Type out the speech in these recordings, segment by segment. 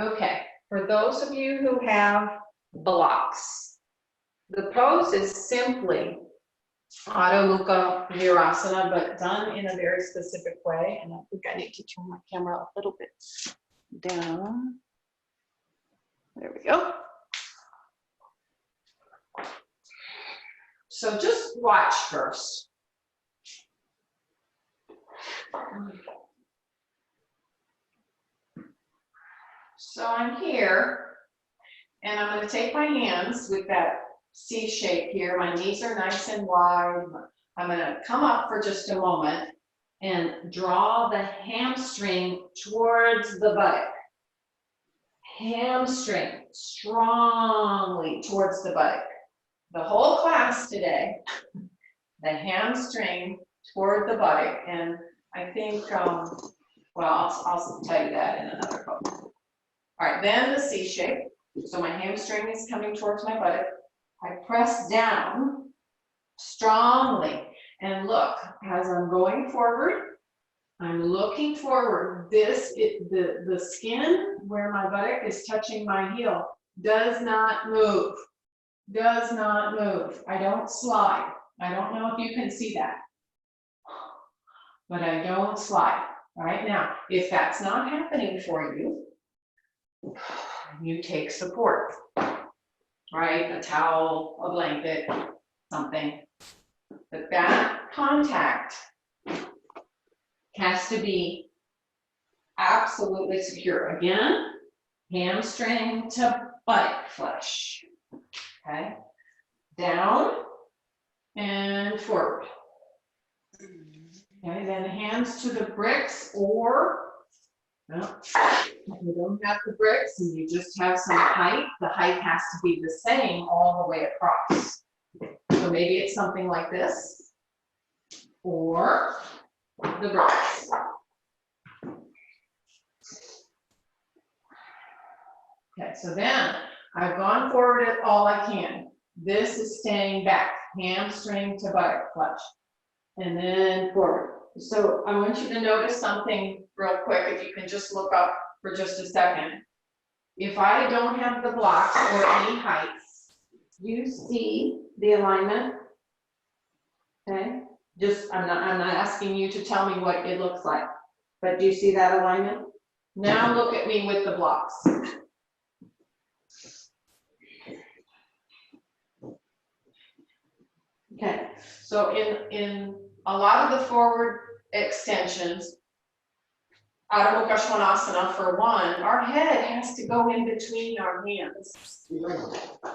Okay, for those of you who have blocks, the pose is simply Adho Mukha Virasana, but done in a very specific way. And I think I need to turn my camera a little bit down. There we go. So just watch first. So I'm here, and I'm going to take my hands with that C shape here. My knees are nice and wide. I'm going to come up for just a moment and draw the hamstring towards the buttock. Hamstring strongly towards the buttock. The whole class today, the hamstring toward the buttock. And I think, well, I'll tell you that in another pose. All right, then the C shape. So my hamstring is coming towards my buttock. I press down strongly. And look, as I'm going forward, I'm looking forward. The skin where my buttock is touching my heel does not move. Does not move. I don't slide. I don't know if you can see that, but I don't slide. All right, now, if that's not happening for you, you take support, right? A towel, a blanket, something. But that contact has to be absolutely secure. Again, hamstring to buttock flesh. Okay, down and forward. Okay, then hands to the bricks, or well, if you don't have the bricks and you just have some height, the height has to be the same all the way across. So maybe it's something like this, or the bricks. Okay, so then I've gone forward at all I can. This is staying back, hamstring to buttock flesh, and then forward. So I want you to notice something real quick, if you can just look up for just a second. If I don't have the blocks or any heights, you see the alignment? Okay, I'm not asking you to tell me what it looks like, but do you see that alignment? Now look at me with the blocks. Okay, so in a lot of the forward extensions, Parsvakonasana for one, our head has to go in between our hands.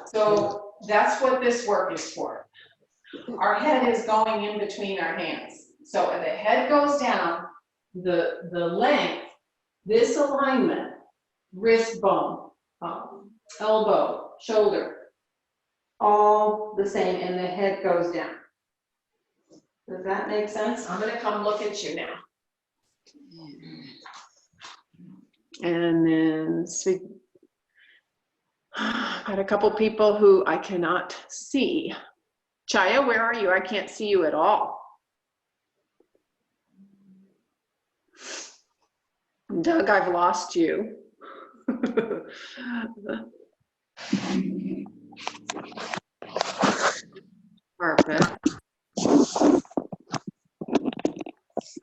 So that's what this work is for. Our head is going in between our hands. So if the head goes down, the length, this alignment, wrist bone, elbow, shoulder, all the same, and the head goes down. Does that make sense? I'm going to come look at you now. And then see, got a couple people who I cannot see. Chaya, where are you? I can't see you at all. Doug, I've lost you. Perfect.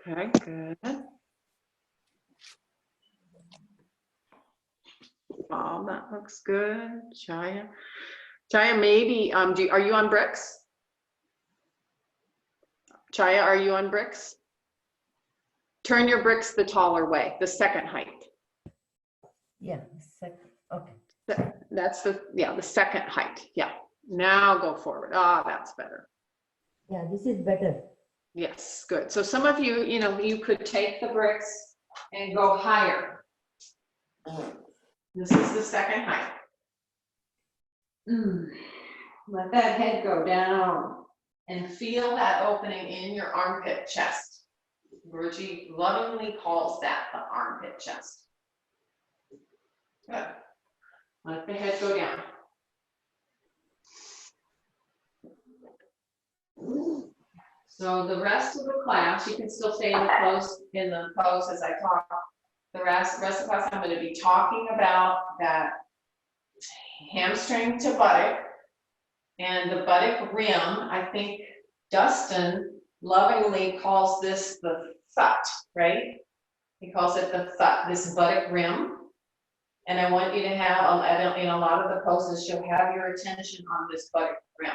Okay, good. Oh, that looks good. Chaya, maybe are you on bricks? Chaya, are you on bricks? Turn your bricks the taller way, the second height. Yeah, second. Okay. That's the second height. Yeah. Now go forward. Ah, that's better. Yeah, this is better. Yes, good. So some of you, you could take the bricks and go higher. This is the second height. Let that head go down and feel that opening in your armpit chest. Guruji lovingly calls that the armpit chest. Good. Let the head go down. So the rest of the class, you can still stay in the pose as I talk. the rest of us, I'm going to be talking about that hamstring to buttock and the buttock rim. I think Dustin lovingly calls this the thut, right? He calls it the thut, this buttock rim. And I want you to have, in a lot of the poses, you'll have your attention on this buttock rim.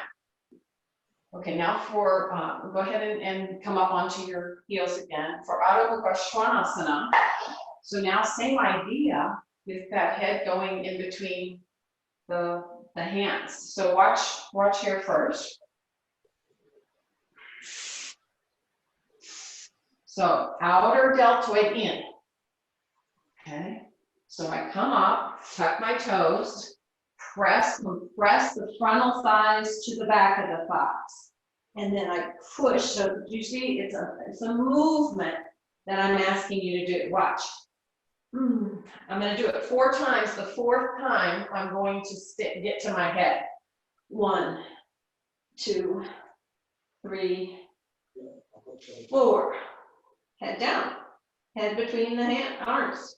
Okay, now for, go ahead and come up onto your heels again for Parsvakonasana. So now same idea with that head going in between the hands. So watch here first. So outer deltoid in. Okay, so I come up, tuck my toes, compress the frontal thighs to the back of the thighs. And then I push, so you see, it's a movement that I'm asking you to do. Watch. I'm gonna do it 4 times. The 4th time, I'm going to get to my head. 1, 2, 3, 4. Head down, head between the arms.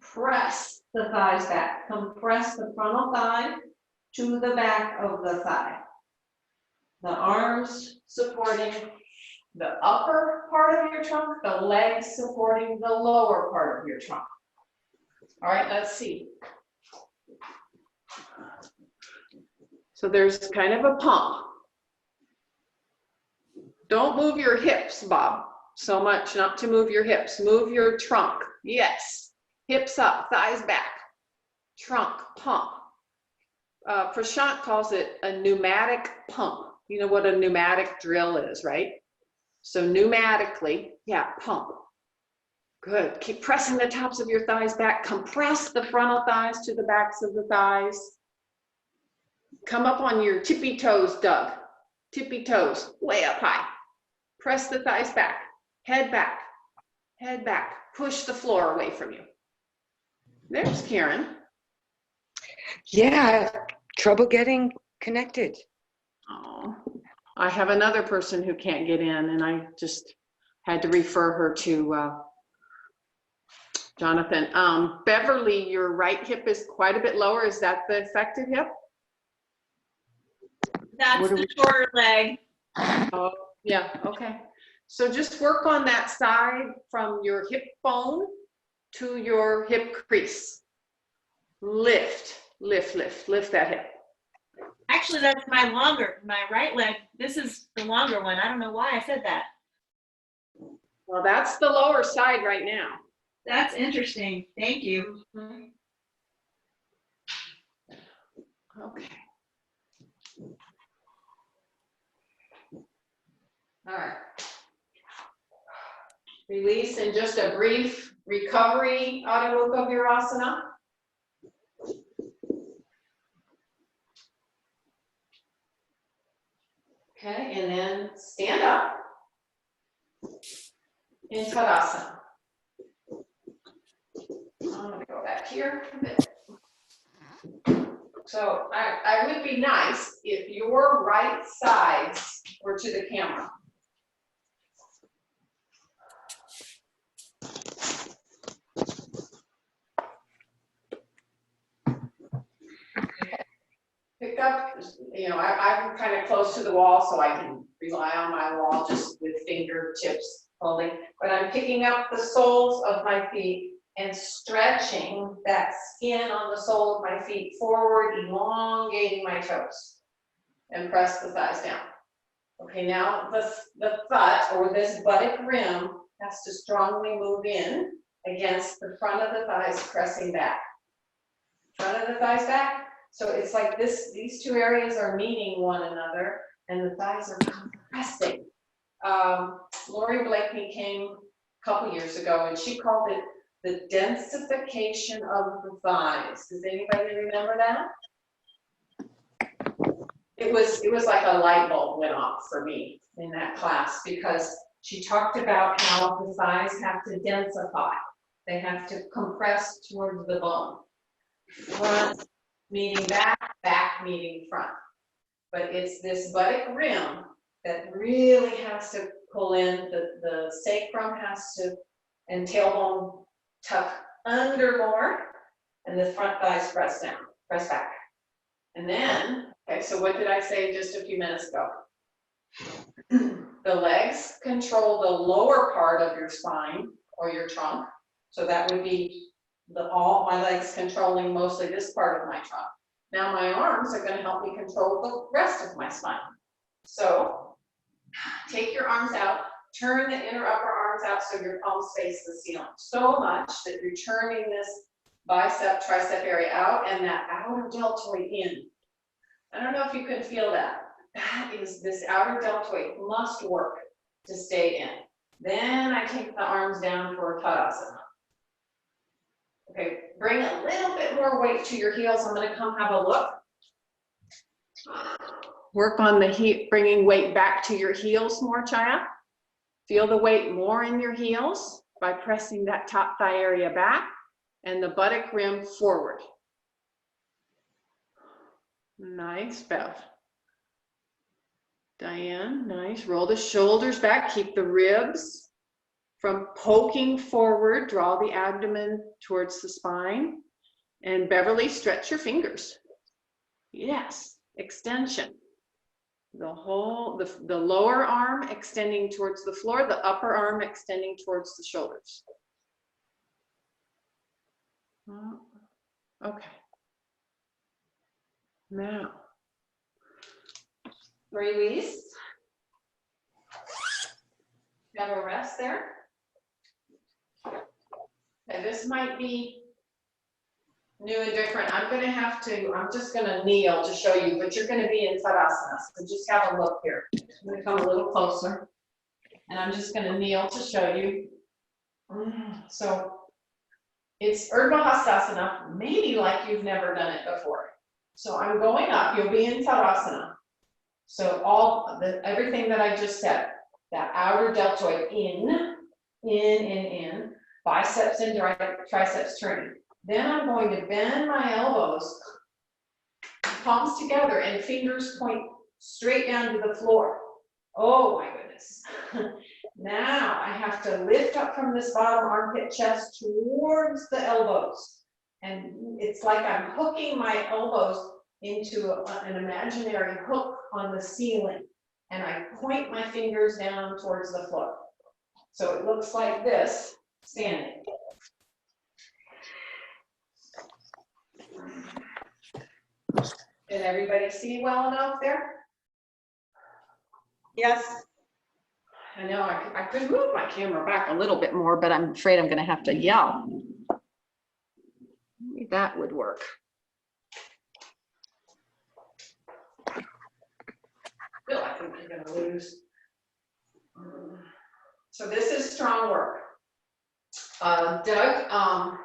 Press the thighs back. Compress the frontal thigh to the back of the thigh. The arms supporting the upper part of your trunk, the legs supporting the lower part of your trunk. All right, let's see. So there's kind of a pump. Don't move your hips, Bob, so much, not to move your hips. Move your trunk. Yes. Hips up, thighs back. Trunk, pump. Prashant calls it a pneumatic pump. You know what a pneumatic drill is, right? So pneumatically, yeah, pump. Good. Keep pressing the tops of your thighs back. Compress the frontal thighs to the backs of the thighs. Come up on your tippy toes, Doug. Tippy toes, way up high. Press the thighs back. Head back. Head back. Push the floor away from you. There's Karen. Yeah, trouble getting connected. Oh, I have another person who can't get in, and I just had to refer her to Jonathan. Beverly, your right hip is quite a bit lower. Is that the affected hip? That's the shorter leg. Oh, yeah, okay. So just work on that side from your hip bone to your hip crease. Lift, lift, lift, lift that hip. Actually, that's my right leg. This is the longer one. I don't know why I said that. Well, that's the lower side right now. That's interesting. Thank you. Mm-hmm. Okay. All right. Release in just a brief recovery, Adho Virasana. Okay, and then stand up in Tadasana. I'm going to go back here a bit. So I would be nice if your right sides were to the camera. Pick up, I'm kind of close to the wall, so I can rely on my wall just with fingertips holding. But I'm picking up the soles of my feet and stretching that skin on the sole of my feet forward, elongating my toes, and press the thighs down. Okay, now the thut, or this buttock rim, has to strongly move in against the front of the thighs, pressing back. Front of the thighs back. So it's like this, these two areas are meeting one another, and the thighs are compressing. Lori Blakeney came a couple years ago, and she called it the densification of the thighs. Does anybody remember that? It was like a light bulb went off for me in that class, because she talked about how the thighs have to densify. They have to compress towards the bone. Front meeting back, back meeting front. But it's this buttock rim that really has to pull in, the sacrum has to, and tailbone tuck under more, and the front thighs press down, press back. And then, okay, so what did I say just a few minutes ago? The legs control the lower part of your spine or your trunk. So that would be all my legs controlling mostly this part of my trunk. Now my arms are going to help me control the rest of my spine. So take your arms out, turn the inner upper arms out so your palms face the ceiling so much that you're turning this bicep, tricep area out and that outer deltoid in. I don't know if you can feel that. That is, this outer deltoid must work to stay in. Then I take the arms down for Tadasana. Okay, bring a little bit more weight to your heels. I'm going to come have a look. Work on the bringing weight back to your heels more, Chaya. Feel the weight more in your heels by pressing that top thigh area back and the buttock rim forward. Nice, Bev. Diane, nice. Roll the shoulders back. Keep the ribs from poking forward. Draw the abdomen towards the spine. And Beverly, stretch your fingers. Yes, extension. The whole, the lower arm extending towards the floor, the upper arm extending towards the shoulders. Okay. Now, release. Have a rest there. Okay, this might be new and different. I'm just gonna kneel to show you, but you're gonna be in Virasana. So just have a look here. I'm gonna come a little closer and I'm just gonna kneel to show you. So it's Virasana, maybe like you've never done it before. So I'm going up, you'll be in Virasana. So everything that I just said, that outer deltoid in, biceps and triceps turning. Then I'm going to bend my elbows, palms together, and fingers point straight down to the floor. Oh my goodness. Now I have to lift up from this bottom armpit chest towards the elbows. And it's like I'm hooking my elbows into an imaginary hook on the ceiling. And I point my fingers down towards the floor. So it looks like this, standing. Did everybody see well enough there? Yes. I know I could move my camera back a little bit more, but I'm afraid I'm going to have to yell. Maybe that would work. I feel like I'm going to lose. So this is strong work. Doug,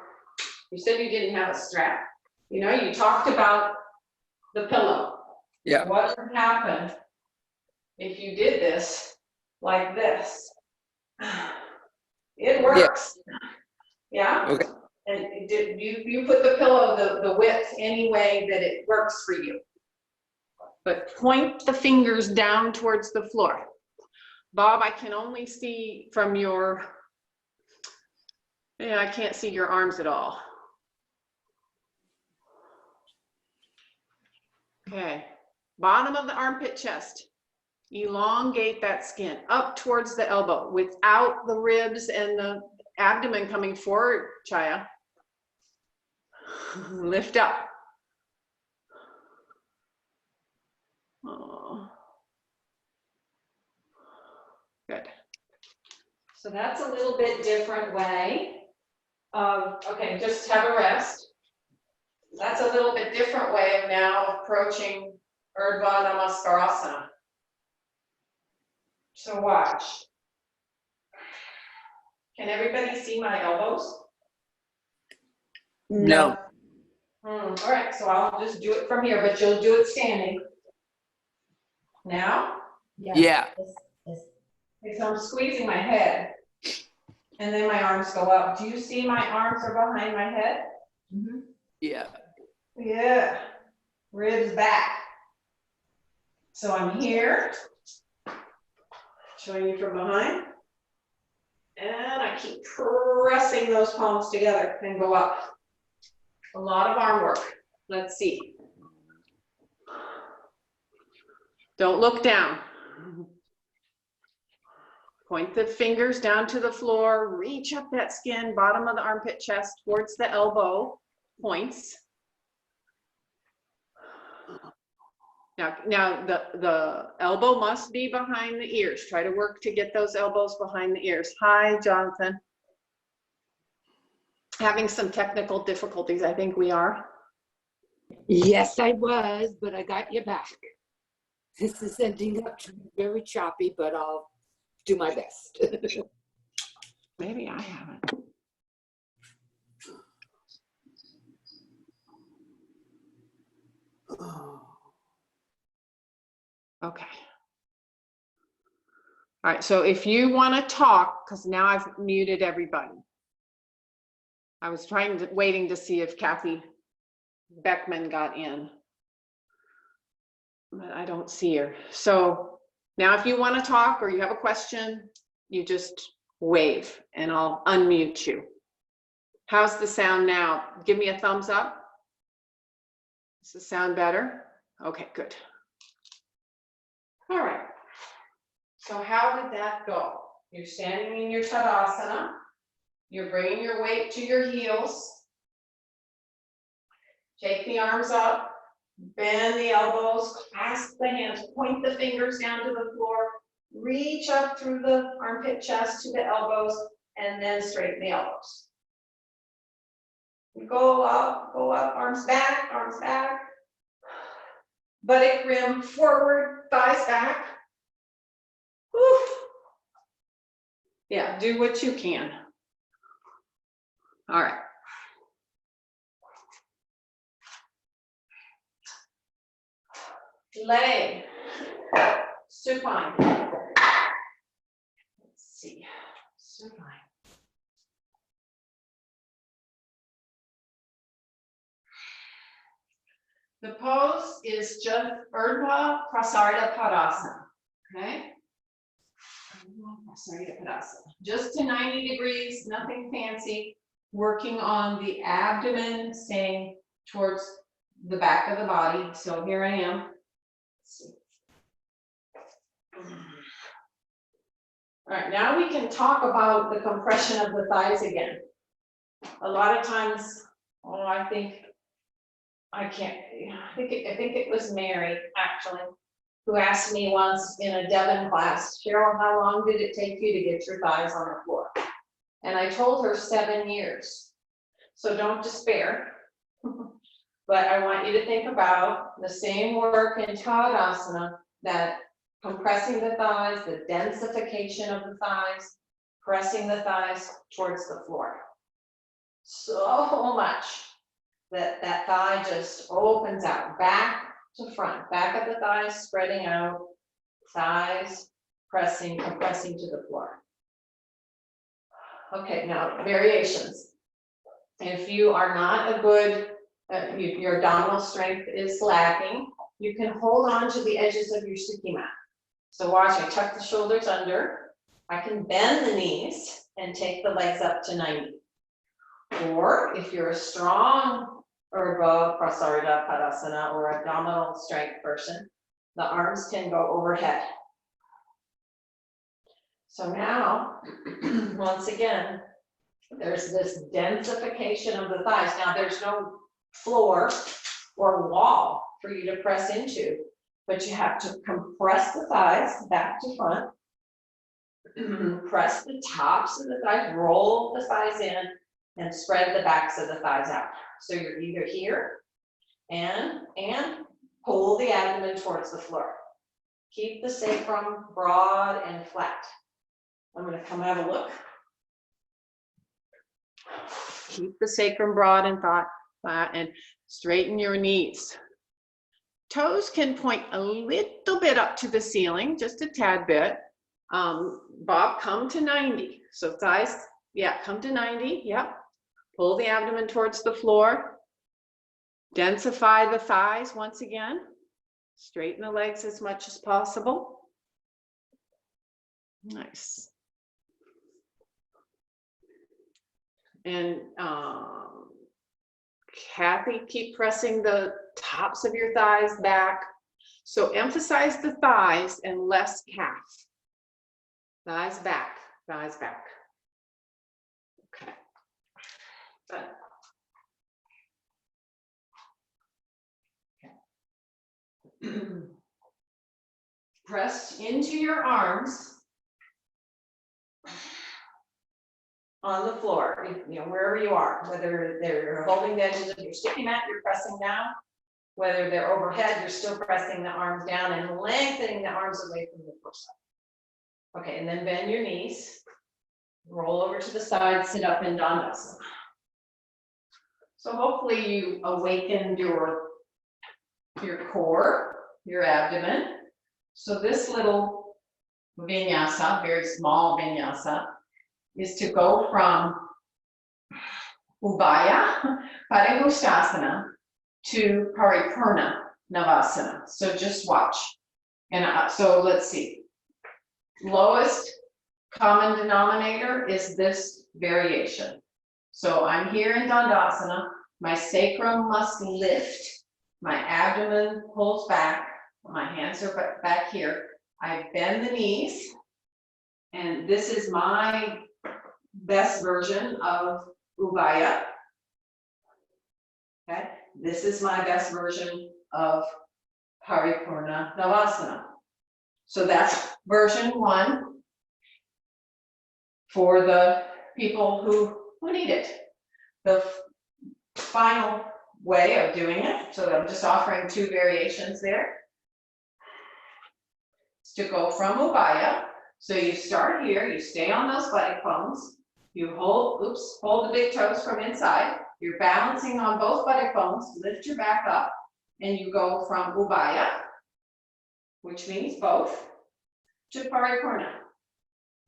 you said you didn't have a strap. You know, you talked about the pillow. Yeah. What would happen if you did this like this? It works. Yeah? Okay. And did you put the pillow the width any way that it works for you? But point the fingers down towards the floor. Bob, I can only see from your, I can't see your arms at all. Okay, bottom of the armpit chest. Elongate that skin up towards the elbow without the ribs and the abdomen coming forward, Chaya. Lift up. Oh. Good. So that's a little bit different way of, okay, just have a rest. That's a little bit different way of now approaching Virasana. So watch. Can everybody see my elbows? No. All right, so I'll just do it from here, but you'll do it standing. Now? Yeah. Yes. Okay, so I'm squeezing my head, and then my arms go up. Do you see my arms are behind my head? Mm-hmm. Yeah. Yeah, ribs back. So I'm here, showing you from behind. And I keep pressing those palms together and go up. A lot of arm work. Let's see. Don't look down. Point the fingers down to the floor, reach up that skin, bottom of the armpit chest towards the elbow points. Now the elbow must be behind the ears. Try to work to get those elbows behind the ears. Hi, Jonathan. Having some technical difficulties, I think we are. Yes, I was, but I got you back. This is ending up to be very choppy, but I'll do my best. Maybe I haven't. Okay. All right, so if you want to talk, because now I've muted everybody. I was waiting to see if Kathy Beckman got in, but I don't see her. So now if you want to talk or you have a question, you just wave and I'll unmute you. How's the sound now? Give me a thumbs up. Does the sound better? Okay, good. All right. So how did that go? You're standing in your Tadasana. You're bringing your weight to your heels. Take the arms up, bend the elbows, clasp the hands, point the fingers down to the floor, reach up through the armpit chest to the elbows, and then straighten the elbows. Go up, arms back, buttock rim forward, thighs back. Whew. Yeah, do what you can. All right. Leg, supine. Let's see, supine. The pose is just Urdhva Prasarita Padasana, okay? Prasarita Padasana. Just to 90 degrees, nothing fancy. Working on the abdomen, staying towards the back of the body. So here I am. Let's see. All right, now we can talk about the compression of the thighs again. A lot of times, I think it was Mary actually, who asked me once in a Devon class, Sheryl, how long did it take you to get your thighs on the floor? And I told her 7 years. So don't despair. But I want you to think about the same work in Tadasana, that compressing the thighs, the densification of the thighs, pressing the thighs towards the floor. So much that thigh just opens out, back to front, back of the thighs spreading out, thighs pressing, compressing to the floor. Okay, now variations. If you are not a good, your abdominal strength is lacking, you can hold on to the edges of your Suki mat. So watch, I tuck the shoulders under, I can bend the knees and take the legs up to 90. Or if you're a strong Urdhva Prasarita Padasana or abdominal strength person, the arms can go overhead. So now, once again, there's this densification of the thighs. Now there's no floor or wall for you to press into, but you have to compress the thighs back to front, press the tops of the thighs, roll the thighs in, and spread the backs of the thighs out. So you're either here and pull the abdomen towards the floor. Keep the sacrum broad and flat. I'm going to come have a look. Keep the sacrum broad and flat and straighten your knees. Toes can point a little bit up to the ceiling, just a tad bit. Bob, come to 90. So thighs, yeah, come to 90. Yep. Pull the abdomen towards the floor. Densify the thighs once again. Straighten the legs as much as possible. Nice. And Kathy, keep pressing the tops of your thighs back. So emphasize the thighs and less calf. Thighs back, thighs back. Okay. Good. Okay. Press into your arms on the floor, you know, wherever you are, whether they're holding the edges of your sticky mat, you're pressing down, whether they're overhead, you're still pressing the arms down and lengthening the arms away from the torso. Okay, and then bend your knees, roll over to the side, sit up in Dandasana. So hopefully you awakened your core, your abdomen. So this little vinyasa, very small vinyasa, is to go from Ubaya, Parsvakonasana, to Paripurna Navasana. So just watch. And so let's see. Lowest common denominator is this variation. So I'm here in Dandasana. My sacrum must lift. My abdomen pulls back. My hands are back here. I bend the knees. And this is my best version of Ubaya. Okay, this is my best version of Paripurna Navasana. So that's version 1 for the people who need it. The final way of doing it, so I'm just offering 2 variations there, is to go from Ubaya. So you start here, you stay on those buttock bones, you hold the big toes from inside, you're balancing on both buttock bones, lift your back up, and you go from Ubaya, which means both, to Paripurna.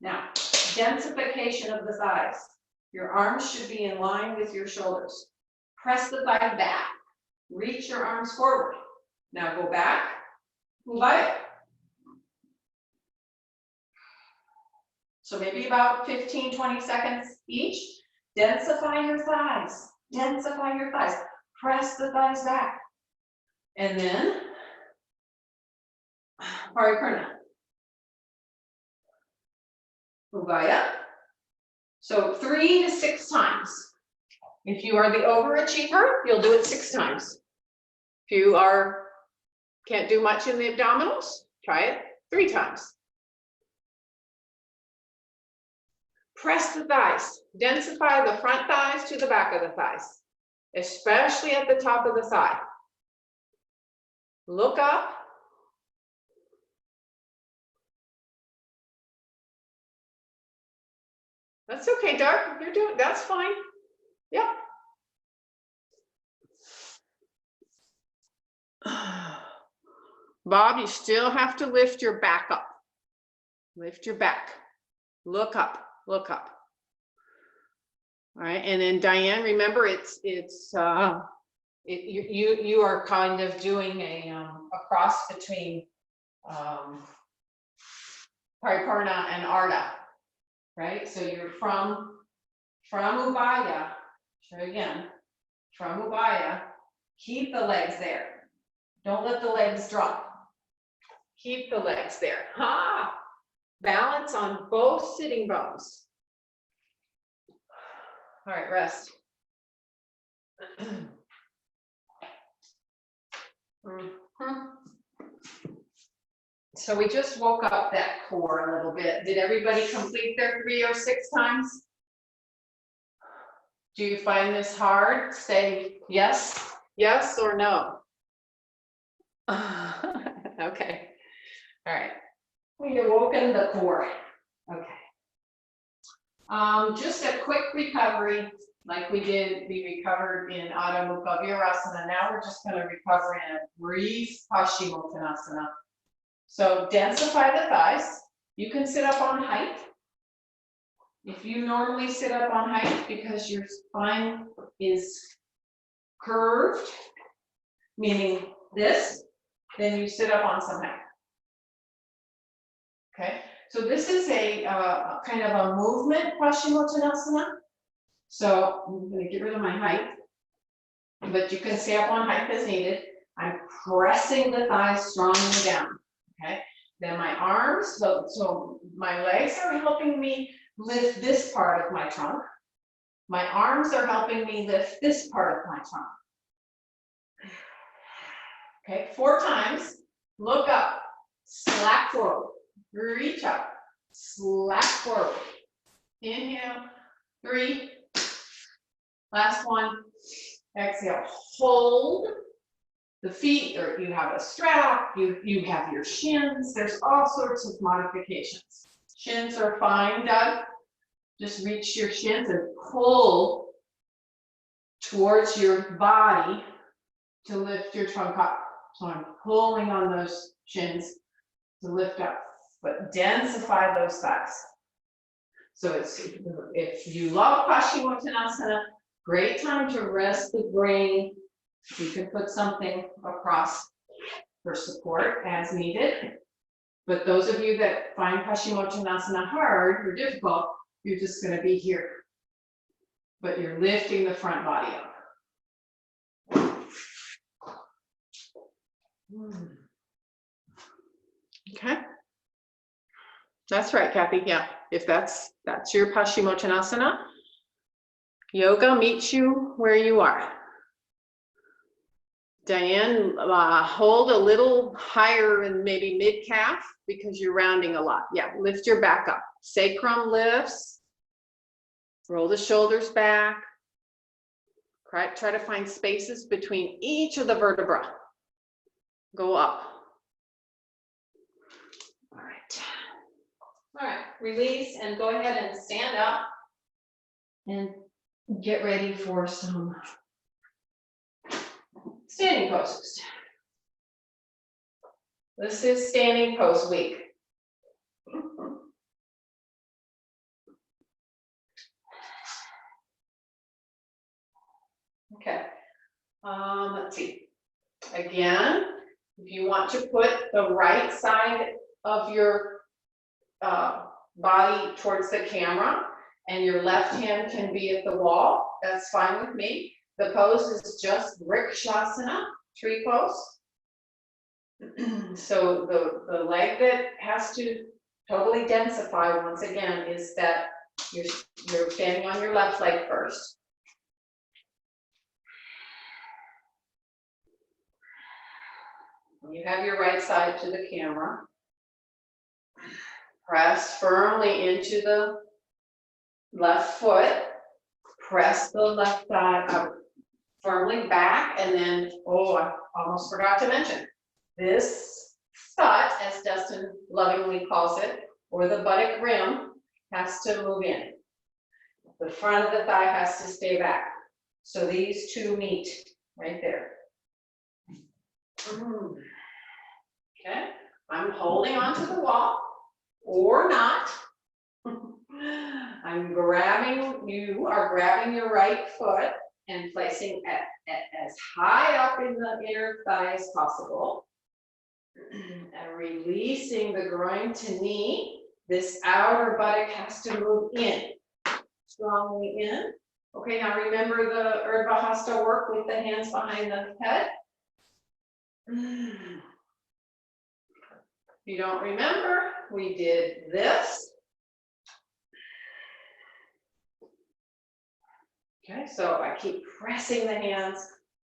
Now, densification of the thighs. Your arms should be in line with your shoulders. Press the thigh back, reach your arms forward. Now go back, Ubaya. So maybe about 15, 20 seconds each. Densify your thighs. Densify your thighs. Press the thighs back. And then Paripurna. Ubaya. So 3 to 6 times. If you are the overachiever, you'll do it 6 times. If you can't do much in the abdominals, try it 3 times. Press the thighs. Densify the front thighs to the back of the thighs, especially at the top of the thigh. Look up. That's okay, Doug. You're doing, that's fine. Yep. Bob, you still have to lift your back up. Lift your back. Look up. Look up. All right, and then Diane, remember you are kind of doing a cross between Paripurna and Ardha, right? So you're from Ubaya. Try again. From Ubaya, keep the legs there. Don't let the legs drop. Keep the legs there. Ha! Balance on both sitting bones. All right, rest. So we just woke up that core a little bit. Did everybody complete their 3 or 6 times? Do you find this hard? Say yes, yes or no. Okay. All right. We awoken the core. Okay. Just a quick recovery, like we did. We recovered in Adho Mukha Virasana. Now we're just going to recover in a brief Parsvakonasana. So densify the thighs. You can sit up on height. If you normally sit up on height because your spine is curved, meaning this, then you sit up on some height. Okay, so this is a kind of a movement Parsvakonasana. So I'm gonna get rid of my height, but you can stay up on height as needed. I'm pressing the thighs strongly down, okay? Then my arms, so my legs are helping me lift this part of my trunk. My arms are helping me lift this part of my trunk. Okay, 4 times. Look up, slack forward, reach up, slack forward. Inhale, 3. Last one. Exhale, hold. The feet, or you have a strap, you have your shins. There's all sorts of modifications. Shins are fine, Doug. Just reach your shins and pull towards your body to lift your trunk up. So I'm pulling on those shins to lift up, but densify those thighs. So it's, if you love Parsvakonasana, great time to rest the brain. You can put something across for support as needed. But those of you that find Parsvakonasana hard or difficult, you're just going to be here. But you're lifting the front body up. Okay. That's right, Kathy. Yeah, if that's your Parsvakonasana, yoga meets you where you are. Diane, hold a little higher in maybe mid-calf because you're rounding a lot. Yeah, lift your back up. Sacrum lifts. Roll the shoulders back. Try to find spaces between each of the vertebrae. Go up. All right. All right, release and go ahead and stand up and get ready for some standing poses. This is standing pose week. Okay, let's see. Again, if you want to put the right side of your body towards the camera and your left hand can be at the wall, that's fine with me. The pose is just Virasana, tree pose. So the leg that has to totally densify once again is that you're standing on your left leg first. You have your right side to the camera. Press firmly into the left foot. Press the left thigh up firmly back, and then, oh, I almost forgot to mention, this spot, as Dustin lovingly calls it, or the buttock rim, has to move in. The front of the thigh has to stay back. So these two meet right there. Okay, I'm holding onto the wall or not. I'm grabbing, you are grabbing your right foot and placing it as high up in the inner thigh as possible. And releasing the groin to knee. This outer buttock has to move in, strongly in. Okay, now remember the Urdhva Hasta work with the hands behind the head. If you don't remember, we did this. Okay, so I keep pressing the hands,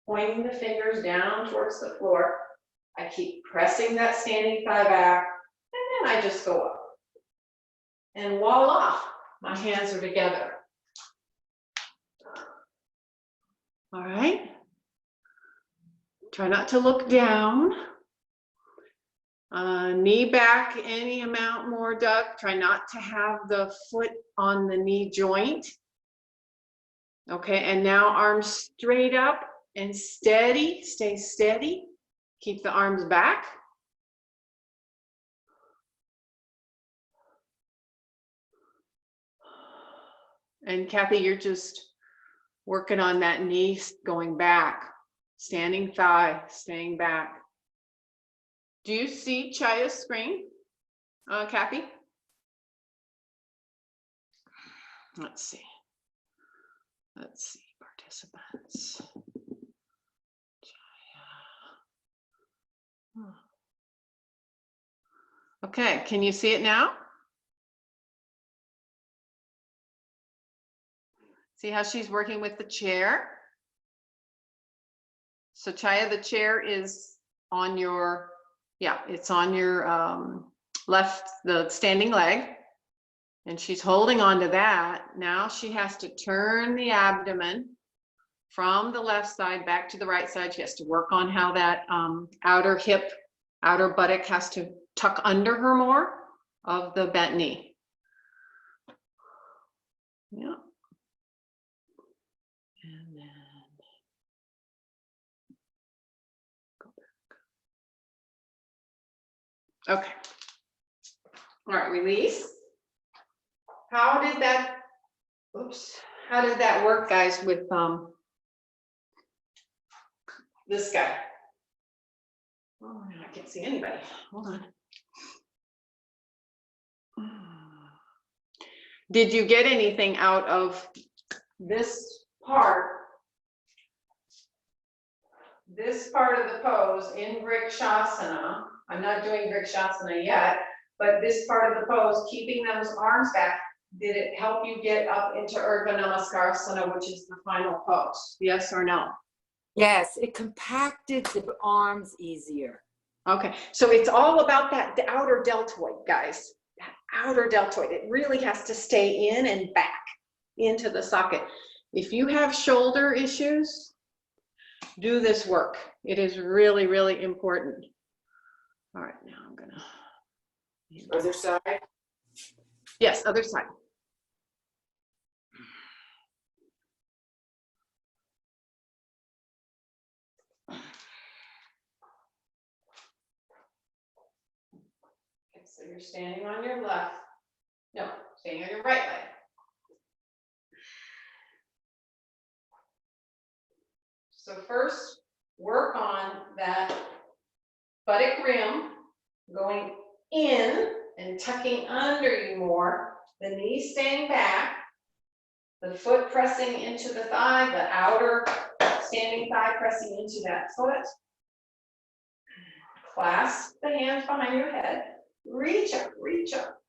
pointing the fingers down towards the floor. I keep pressing that standing thigh back, and then I just go up. And voila, my hands are together. All right. Try not to look down. Knee back any amount more, Doug. Try not to have the foot on the knee joint. Okay, and now arms straight up and steady. Stay steady. Keep the arms back. And Kathy, you're just working on that knee going back. Standing thigh, staying back. Do you see Chaya's screen, Kathy? Let's see. Let's see, participants. Okay, can you see it now? See how she's working with the chair? So Chaya, the chair is on your, yeah, it's on your left, the standing leg. And she's holding on to that. Now she has to turn the abdomen from the left side back to the right side. She has to work on how that outer hip, outer buttock has to tuck under her more of the bent knee. Yeah. And then go back. Okay. All right, release. How did that, oops, how did that work, guys, with this guy? Oh, I can't see anybody. Hold on. Did you get anything out of this part? This part of the pose in Virasana. I'm not doing Virasana yet, but this part of the pose, keeping those arms back, did it help you get up into Urdhva Namaskarasana, which is the final pose? Yes or no? Yes, it compacted the arms easier. Okay, so it's all about that, the outer deltoid, guys. That outer deltoid, it really has to stay in and back into the socket. If you have shoulder issues, do this work. It is really, really important. All right, now I'm gonna. Other side? Yes, other side. Okay, so you're standing on your left. No, standing on your right leg. So first, work on that buttock rim going in and tucking under you more, the knee staying back, the foot pressing into the thigh, the outer standing thigh pressing into that foot. Clasp the hands behind your head, reach up, reach up.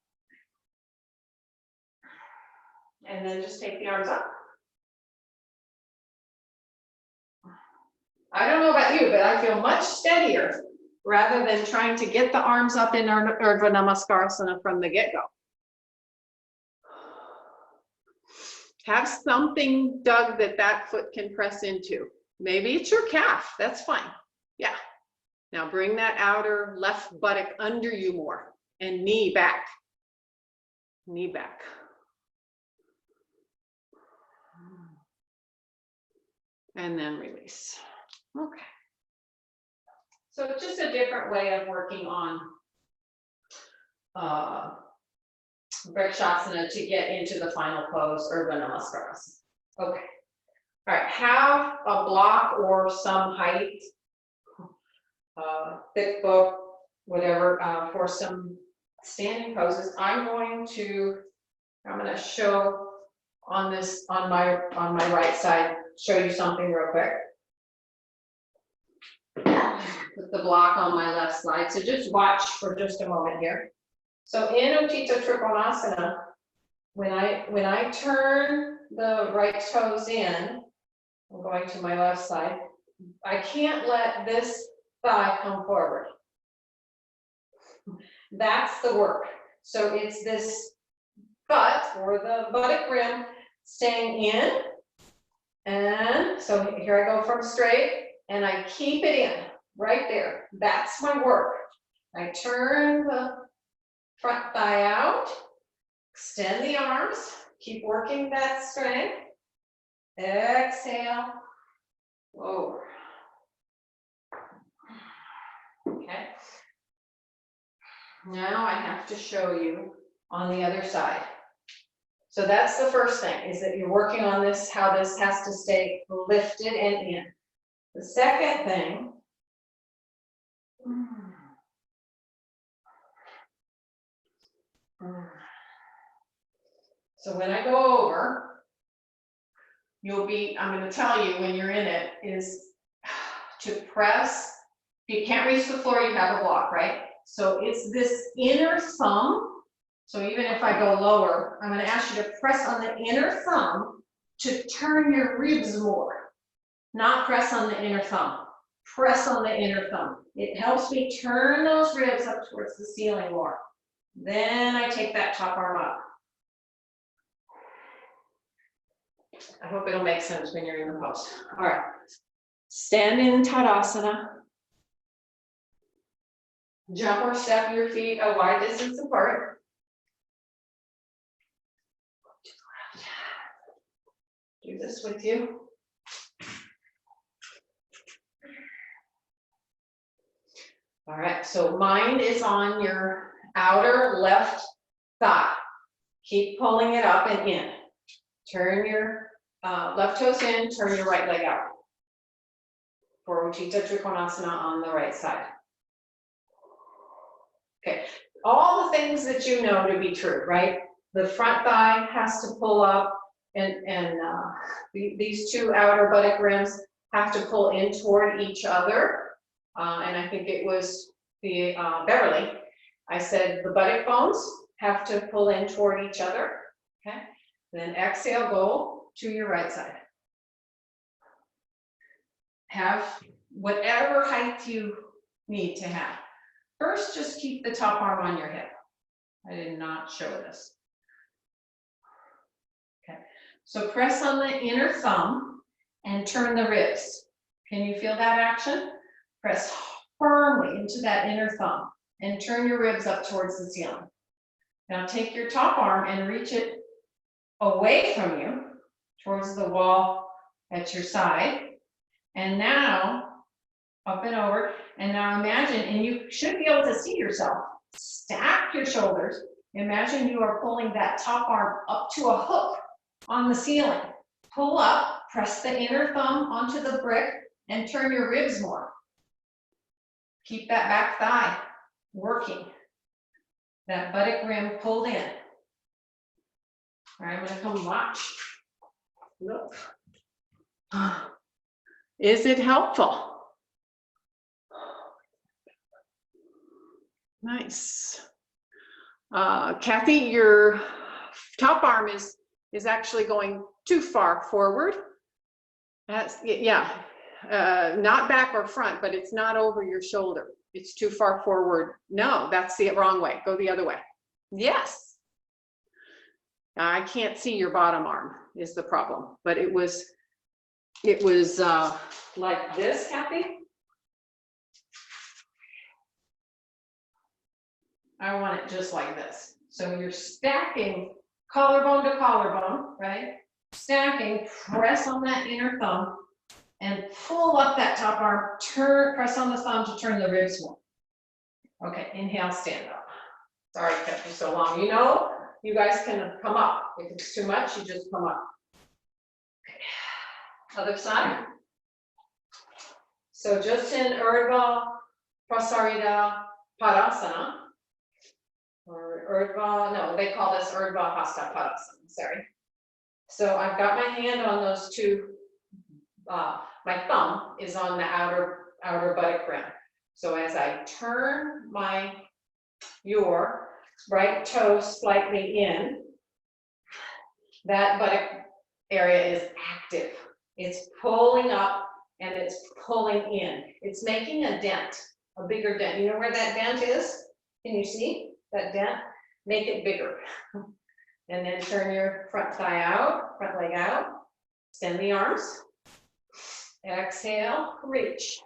And then just take the arms up. I don't know about you, but I feel much steadier rather than trying to get the arms up in Urdhva Namaskarasana from the get-go. Have something dug that foot can press into. Maybe it's your calf, that's fine. Yeah. Now bring that outer left buttock under you more and knee back. Knee back. And then release. Okay. So it's just a different way of working on Virasana to get into the final pose, Urdhva Namaskarasana. Okay. All right, have a block or some height, thick book, whatever, for some standing poses. I'm going to show on this, on my right side, show you something real quick. Put the block on my left side. So just watch for just a moment here. So in Untitled Chapter, when I turn the right toes in, I'm going to my left side, I can't let this thigh come forward. That's the work. So it's this butt or the buttock rim staying in. And so here I go from straight and I keep it in right there. That's my work. I turn the front thigh out, extend the arms, keep working that strength. Exhale, over. Okay. Now I have to show you on the other side. So that's the first thing, is that you're working on this, how this has to stay lifted and in. The second thing, so when I go over, I'm gonna tell you when you're in it, is to press. If you can't reach the floor, you have a block, right? So it's this inner thumb. So even if I go lower, I'm gonna ask you to press on the inner thumb to turn your ribs more. Not press on the inner thumb. Press on the inner thumb. It helps me turn those ribs up towards the ceiling more. Then I take that top arm up. I hope it'll make sense when you're in the pose. All right. Stand in Tadasana. Jump or step your feet a wide distance apart. Do this with you. All right, so mind is on your outer left thigh. Keep pulling it up and in. Turn your left toes in, turn your right leg out. For Untitled on the right side. Okay, all the things that you know to be true, right? The front thigh has to pull up, and these two outer buttock rims have to pull in toward each other. And I think it was the Beverly. I said the buttock bones have to pull in toward each other. Okay, then exhale, go to your right side. Have whatever height you need to have. First, just keep the top arm on your hip. I did not show this. Okay, so press on the inner thumb and turn the ribs. Can you feel that action? Press firmly into that inner thumb and turn your ribs up towards the ceiling. Now take your top arm and reach it away from you towards the wall at your side. And now up and over. And now imagine, and you should be able to see yourself, stack your shoulders. Imagine you are pulling that top arm up to a hook on the ceiling. Pull up, press the inner thumb onto the brick and turn your ribs more. Keep that back thigh working. That buttock rim pulled in. All right, I'm gonna come watch. Look. Is it helpful? Nice. Kathy, your top arm is actually going too far forward. That's, yeah, not back or front, but it's not over your shoulder. It's too far forward. No, that's the wrong way. Go the other way. Yes. I can't see your bottom arm is the problem, but it was like this, Kathy. I want it just like this. So you're stacking collarbone to collarbone, right? Stacking, press on that inner thumb and pull up that top arm, press on the thumb to turn the ribs more. Okay, inhale, stand up. Sorry it kept you so long. You know, you guys can come up. If it's too much, you just come up. Okay. Other side. So just in Urdhva Padasana, or Urdhva, no, they call this Urdhva Hasta Padasana, sorry. So I've got my hand on those two, my thumb is on the outer buttock rim. So as I turn your right toe slightly in, that buttock area is active. It's pulling up and it's pulling in. It's making a dent, a bigger dent. You know where that dent is? Can you see that dent? Make it bigger. And then turn your front thigh out, front leg out. Extend the arms. Exhale, reach.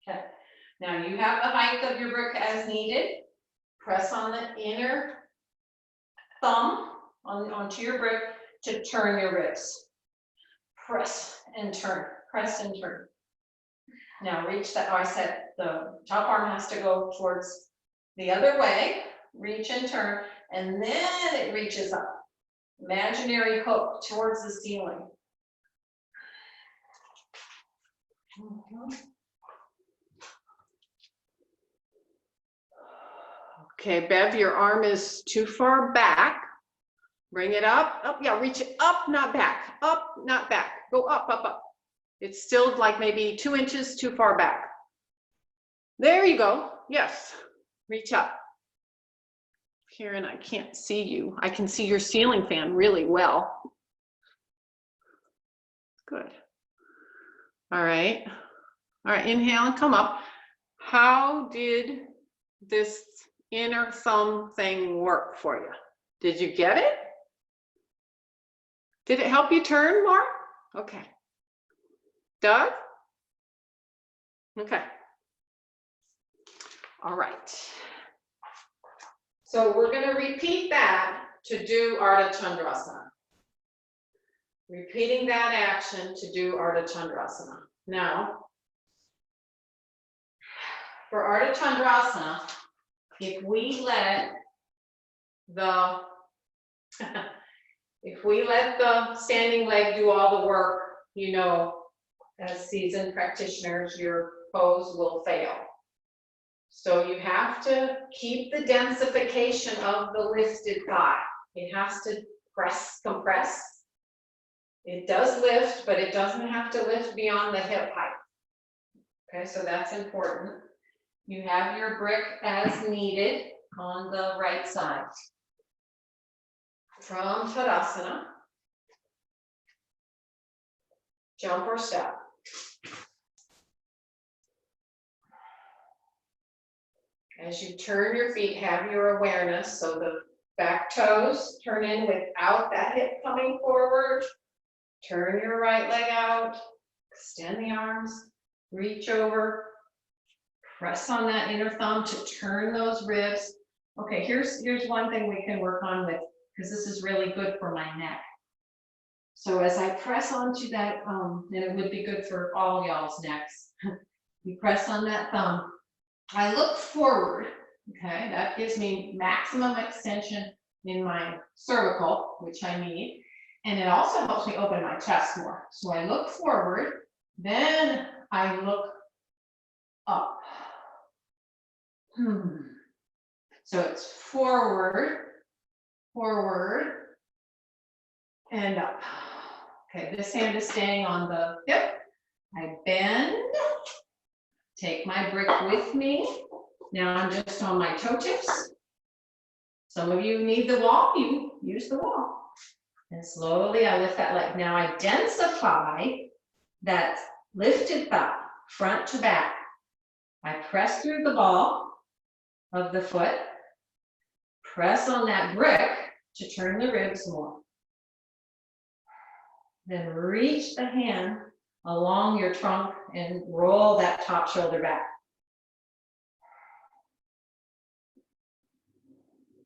Okay. Now you have the height of your brick as needed. Press on the inner thumb onto your brick to turn your ribs. Press and turn, press and turn. Now reach that, I said the top arm has to go towards the other way, reach and turn, and then it reaches up. Imaginary hook towards the ceiling. Okay, Bev, your arm is too far back. Bring it up, up, yeah, reach it up, not back, up, not back. Go up, up, up. It's still like maybe 2 inches too far back. There you go, yes, reach up. Karen, I can't see you. I can see your ceiling fan really well. Good. All right, inhale and come up. How did this inner thumb thing work for you? Did you get it? Did it help you turn more? Okay. Doug? Okay. All right. So we're going to repeat that to do Ardha Chandrasana. Repeating that action to do Ardha Chandrasana. Now, for Ardha Chandrasana, if we let the standing leg do all the work, you know, as seasoned practitioners, your pose will fail. So you have to keep the densification of the lifted thigh. It has to compress. It does lift, but it doesn't have to lift beyond the hip height. Okay, so that's important. You have your brick as needed on the right side. From Tadasana, jump or step. As you turn your feet, have your awareness, so the back toes turn in without that hip coming forward. Turn your right leg out, extend the arms, reach over, press on that inner thumb to turn those ribs. Okay, here's one thing we can work on with, because this is really good for my neck. So as I press onto that, and it would be good for all y'all's necks, you press on that thumb. I look forward, okay, that gives me maximum extension in my cervical, which I need, and it also helps me open my chest more. So I look forward, then I look up. So it's forward, forward, and up. Okay, this hand is staying on the hip. I bend. Take my brick with me. Now I'm just on my toe tips. Some of you need the wall, you use the wall. And slowly I lift that leg. Now I densify that lifted thigh, front to back. I press through the ball of the foot, press on that brick to turn the ribs more. Then reach the hand along your trunk and roll that top shoulder back.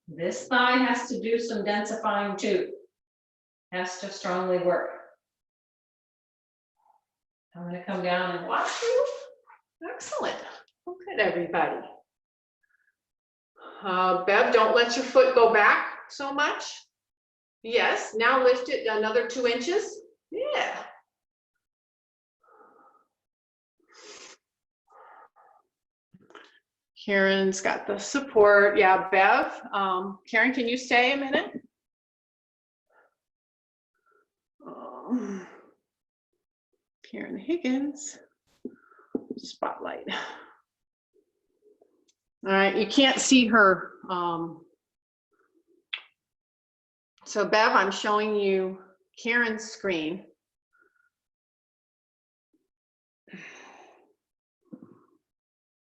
This thigh has to do some densifying too. Has to strongly work. I'm going to come down and watch you. Excellent. Well, good, everybody. Bev, don't let your foot go back so much. Yes, now lift it another 2 inches. Yeah. Karen's got the support. Yeah, Bev. Karen, can you stay a minute? Karen Higgins. Spotlight. All right, you can't see her. So Bev, I'm showing you Karen's screen.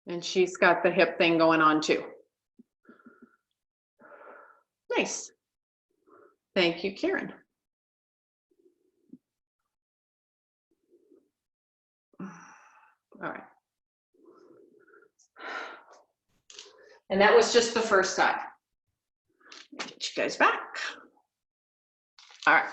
And she's got the hip thing going on too. Nice. Thank you, Karen. All right. And that was just the first side. Get you guys back. All right.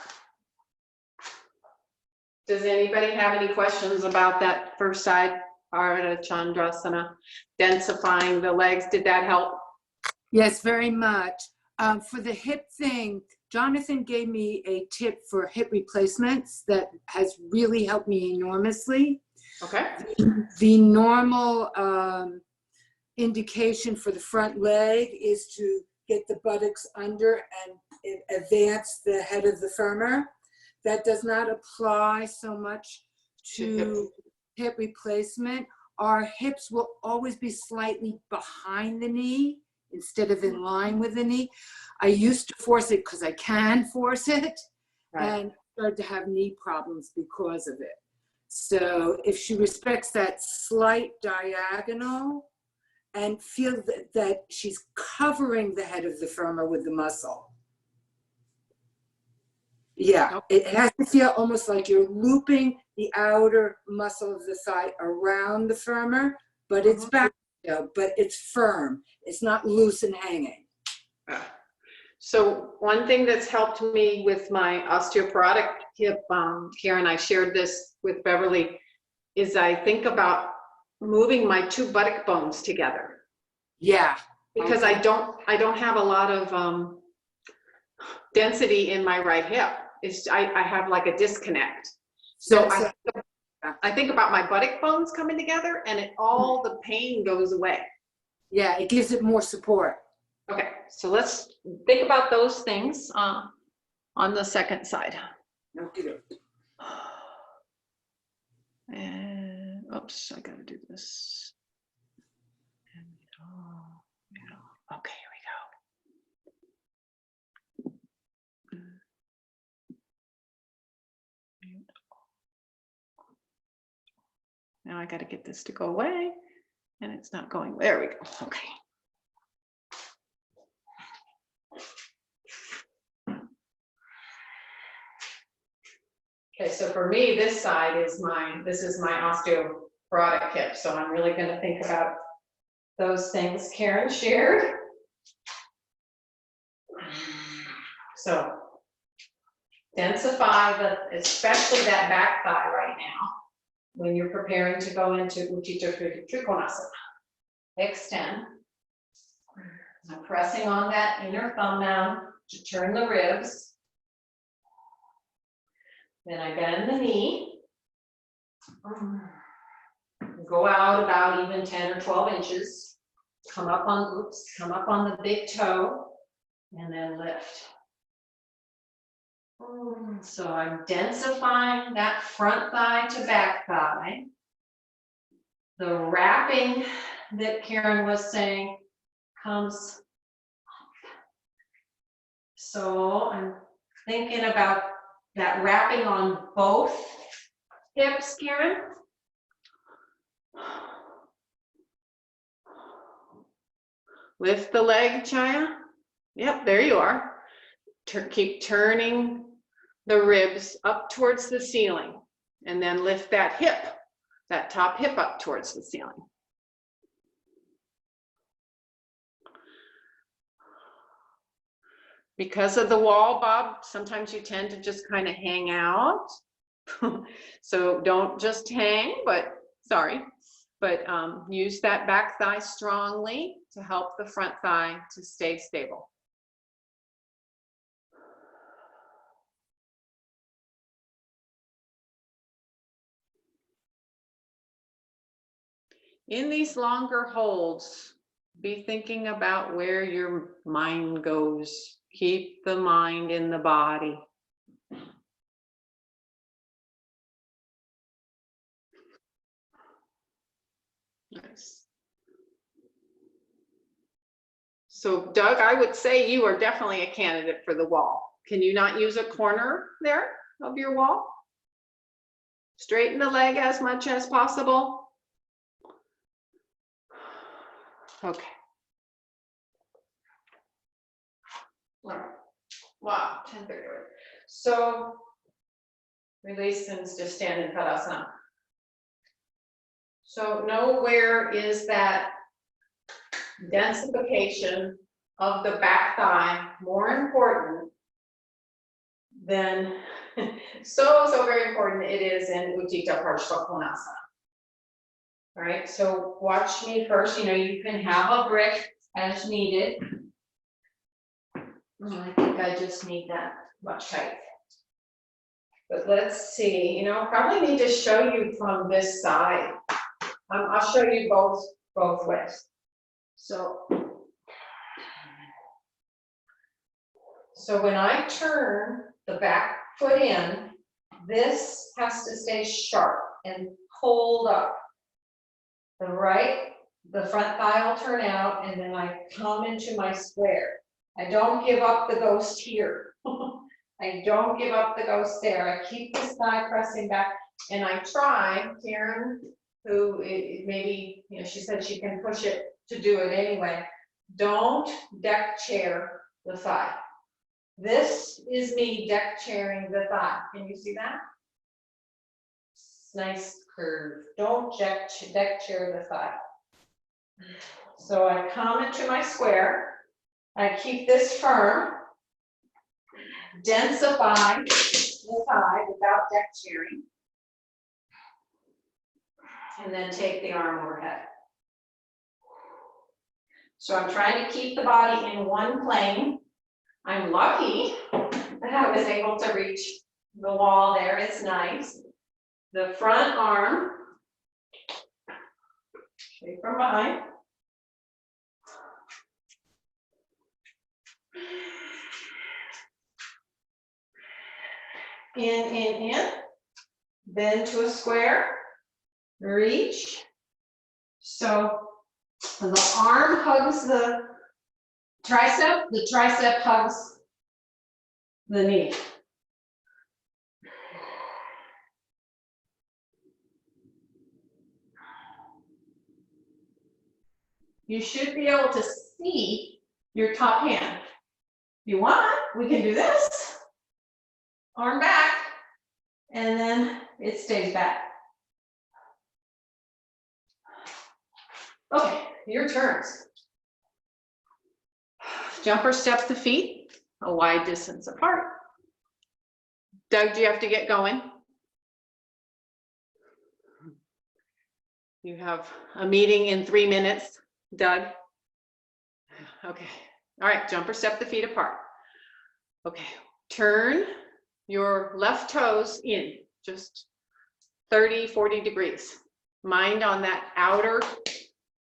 Does anybody have any questions about that first side? Ardha Chandrasana, densifying the legs, did that help? Yes, very much. For the hip thing, Jonathan gave me a tip for hip replacements that has really helped me enormously. Okay. The normal indication for the front leg is to get the buttocks under and advance the head of the femur. That does not apply so much to hip replacement. Our hips will always be slightly behind the knee instead of in line with the knee. I used to force it because I can force it, and started to have knee problems because of it. So if she respects that slight diagonal and feel that she's covering the head of the femur with the muscle. Yeah, it has to feel almost like you're looping the outer muscle of the thigh around the femur, but it's back, but it's firm. It's not loose and hanging. So one thing that's helped me with my osteoporotic hip, Karen, I shared this with Beverly, is I think about moving my two buttock bones together. Yeah. Because I don't have a lot of density in my right hip. I have like a disconnect. So I think about my buttock bones coming together, and all the pain goes away. Yeah, it gives it more support. Okay, so let's think about those things on the second side. Okay. And oops, I gotta do this. Okay, here we go. Now I gotta get this to go away, and it's not going. There we go. Okay. Okay, so for me, this side is this is my osteoporotic hip. So I'm really going to think about those things Karen shared. So densify especially that back thigh right now when you're preparing to go into Utthita-Trikonasana. Extend. I'm pressing on that inner thumb now to turn the ribs. Then I bend the knee, go out about even 10 or 12 inches, come up on the big toe, and then lift. So I'm densifying that front thigh to back thigh. The wrapping that Karen was saying comes up. So I'm thinking about that wrapping on both hips, Karen. Lift the leg, Chaya. Yep, there you are. Keep turning the ribs up towards the ceiling, and then lift that hip, that top hip up towards the ceiling. Because of the wall, Bob, sometimes you tend to just kind of hang out. So don't just hang, but use that back thigh strongly to help the front thigh to stay stable. In these longer holds, be thinking about where your mind goes. Keep the mind in the body. Nice. So Doug, I would say you are definitely a candidate for the wall. Can you not use a corner there of your wall? Straighten the leg as much as possible. Okay. Wow, 10:30. So release and just stand in Virasana. So know where is that densification of the back thigh more important than so very important it is in Utthita Parsvakonasana. All right, so watch me first. You can have a brick as needed. I think I just need that much height. But let's see, probably need to show you from this side. I'll show you both ways. So So when I turn the back foot in, this has to stay sharp and hold up. The front thigh will turn out, and then I come into my square. I don't give up the ghost here. I don't give up the ghost there. I keep this thigh pressing back, and I try, Karen, who maybe, she said she can push it to do it anyway. Don't deck chair the thigh. This is me deck chairing the thigh. Can you see that? Nice curve. Don't deck chair the thigh. So I come into my square. I keep this firm. Densify the thigh without deck chairing. And then take the arm overhead. So I'm trying to keep the body in one plane. I'm lucky that I was able to reach the wall there. It's nice. The front arm, straight from behind. In, bend to a square, reach. So the arm hugs the tricep hugs the knee. You should be able to see your top hand. If you want, we can do this. Arm back, and then it stays back. Okay, your turns. Jumper steps the feet a wide distance apart. Doug, do you have to get going? You have a meeting in 3 minutes, Doug. Okay, all right, jumper step the feet apart. Okay, turn your left toes in, just 30, 40 degrees. Mind on that outer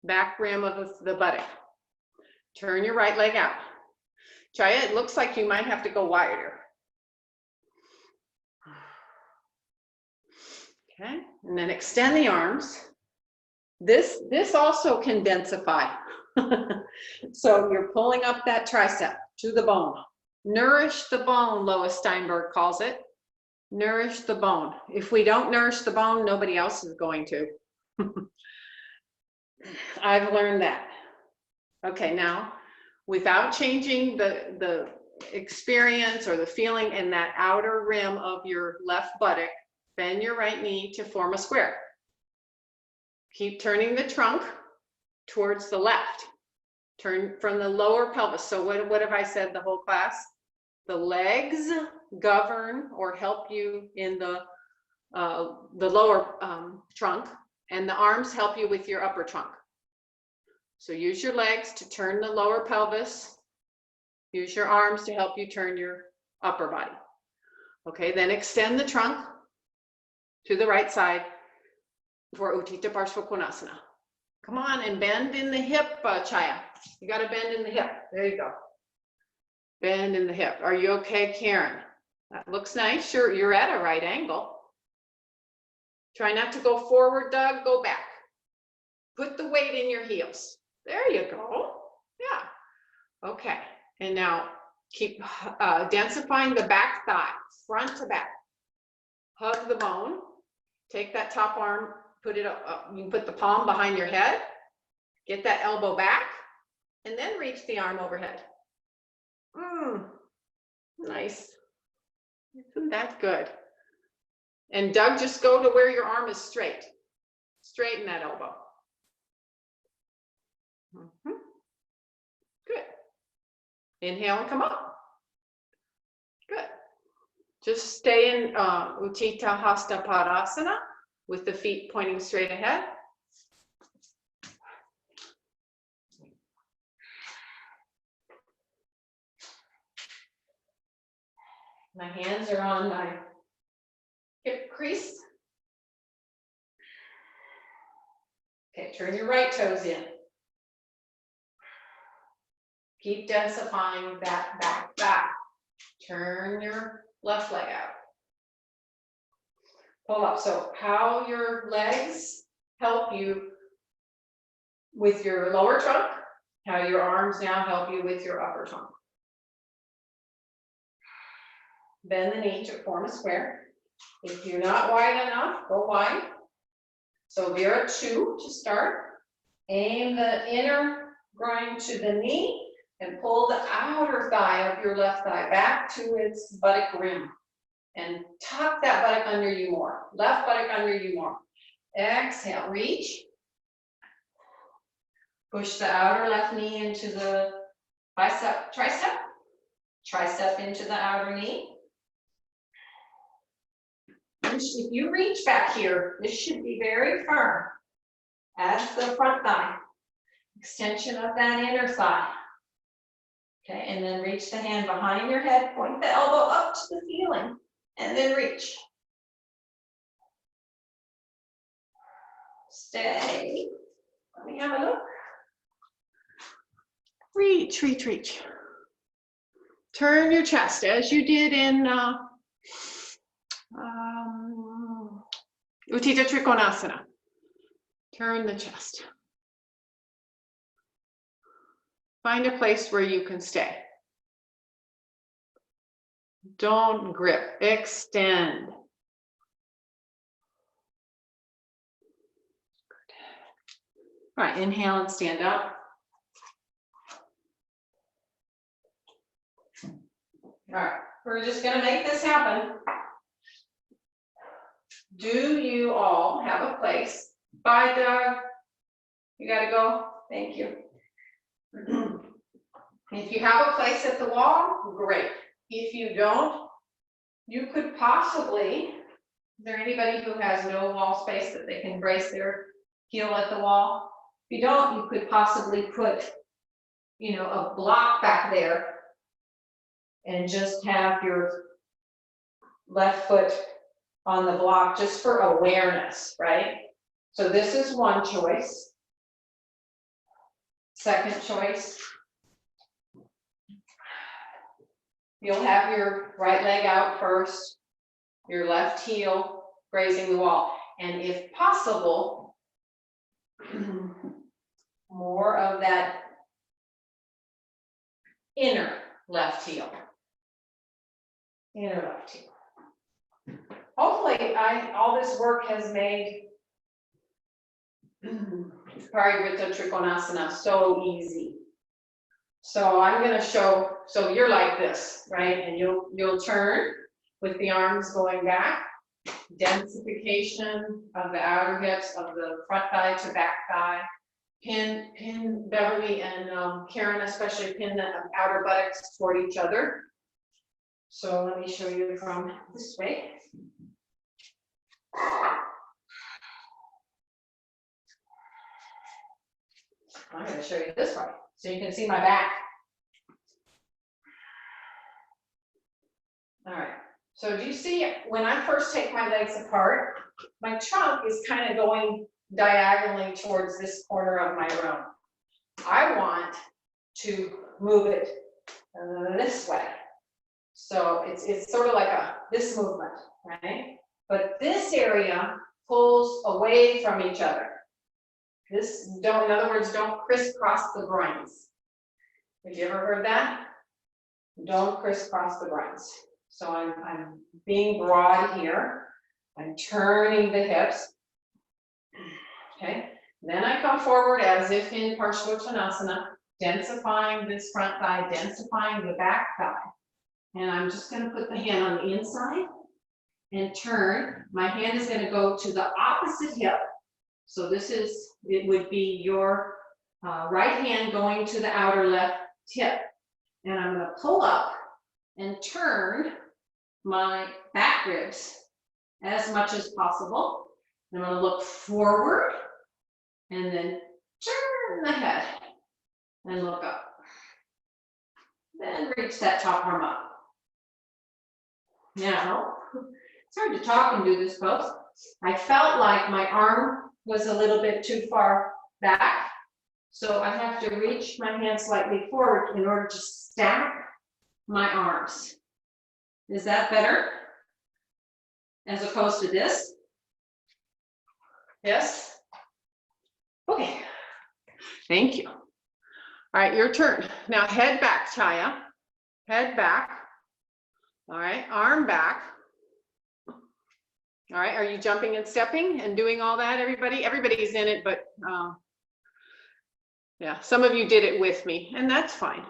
back rim of the buttock. Turn your right leg out. Chaya, it looks like you might have to go wider. Okay, and then extend the arms. This also can densify. So you're pulling up that tricep to the bone. Nourish the bone, Lois Steinberg calls it. Nourish the bone. If we don't nourish the bone, nobody else is going to. I've learned that. Okay, now, without changing the experience or the feeling in that outer rim of your left buttock, bend your right knee to form a square. Keep turning the trunk towards the left. Turn from the lower pelvis. So what have I said the whole class? The legs govern or help you in the lower trunk, and the arms help you with your upper trunk. So use your legs to turn the lower pelvis. Use your arms to help you turn your upper body. Okay, then extend the trunk to the right side for Utthita Parsvakonasana. Come on and bend in the hip, Chaya. You got to bend in the hip. There you go. Bend in the hip. Are you okay, Karen? That looks nice. You're at a right angle. Try not to go forward, Doug. Go back. Put the weight in your heels. There you go. Yeah. Okay. And now keep densifying the back thigh, front to back. Hug the bone. Take that top arm, put it up. You can put the palm behind your head. Get that elbow back, and then reach the arm overhead. Nice. Isn't that good? And Doug, just go to where your arm is straight. Straighten that elbow. Good. Inhale and come up. Good. Just stay in Utthita Hasta Padasana with the feet pointing straight ahead. My hands are on my hip crease. Okay, turn your right toes in. Keep densifying that back thigh. Turn your left leg out. Pull up. So how your legs help you with your lower trunk, how your arms now help you with your upper trunk. Bend the knee to form a square. If you're not wide enough, go wide. So Vira 2 to start. Aim the inner groin to the knee and pull the outer thigh of your left thigh back to its buttock rim. And tuck that buttock under you more. Left buttock under you more. Exhale, reach. Push the outer left knee into the bicep, tricep. Tricep into the outer knee. If you reach back here, this should be very firm as the front thigh. Extension of that inner thigh. Okay, and then reach the hand behind your head, point the elbow up to the ceiling, and then reach. Stay. Let me have a look. Reach, reach, reach. Turn your chest as you did in Utthita Turn the chest. Find a place where you can stay. Don't grip, extend. All right, inhale and stand up. All right, we're just gonna make this happen. Do you all have a place? Bye, Doug. You gotta go. Thank you. If you have a place at the wall, great. If you don't, you could possibly, is there anybody who has no wall space that they can brace their heel at the wall? If you don't, you could possibly put, you know, a block back there and just have your left foot on the block just for awareness, right? So this is one choice. Second choice, you'll have your right leg out first, your left heel grazing the wall, and if possible, more of that inner left heel. Inner left heel. Hopefully, all this work has made Parsvakonasana so easy. So I'm going to show. So you're like this, right? And you'll turn with the arms going back. Densification of the outer hips, of the front thigh to back thigh. Pin Beverly and Karen especially pin the outer buttocks toward each other. So let me show you from this way. I'm going to show you this way so you can see my back. All right. So do you see when I first take my legs apart, my trunk is kind of going diagonally towards this corner of my room. I want to move it this way. So it's sort of like this movement, right? But this area pulls away from each other. In other words, don't crisscross the groins. Have you ever heard that? Don't crisscross the groins. So I'm being broad here. I'm turning the hips. Okay. Then I come forward as if in Parsvakonasana, densifying this front thigh, densifying the back thigh. And I'm just going to put the hand on the inside and turn. My hand is going to go to the opposite hip. So it would be your right hand going to the outer left hip. And I'm going to pull up and turn my back ribs as much as possible. I'm going to look forward and then turn the head and look up. Then reach that top arm up. Now, it's hard to talk and do this pose. I felt like my arm was a little bit too far back. So I have to reach my hand slightly forward in order to stack my arms. Is that better? As opposed to this? Yes? Okay. Thank you. All right, your turn. Now head back, Chaya. Head back. All right, arm back. All right, are you jumping and stepping and doing all that, everybody? Everybody's in it, but yeah, some of you did it with me, and that's fine.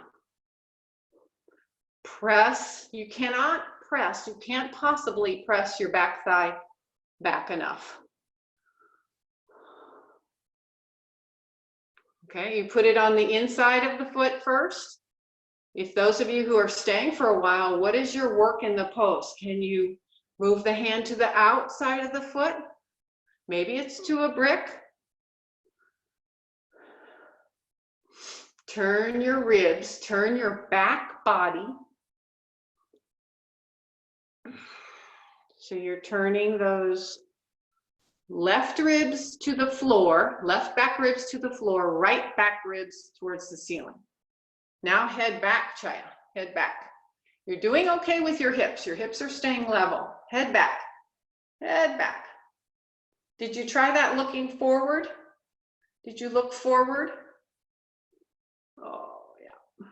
Press. You cannot press. You can't possibly press your back thigh back enough. Okay, you put it on the inside of the foot first. If those of you who are staying for a while, what is your work in the pose? Can you move the hand to the outside of the foot? Maybe it's to a brick. Turn your ribs, turn your back body. So you're turning those left ribs to the floor, left back ribs to the floor, right back ribs towards the ceiling. Now head back, Chaya, head back. You're doing okay with your hips. Your hips are staying level. Head back, head back. Did you try that looking forward? Did you look forward? Oh, yeah.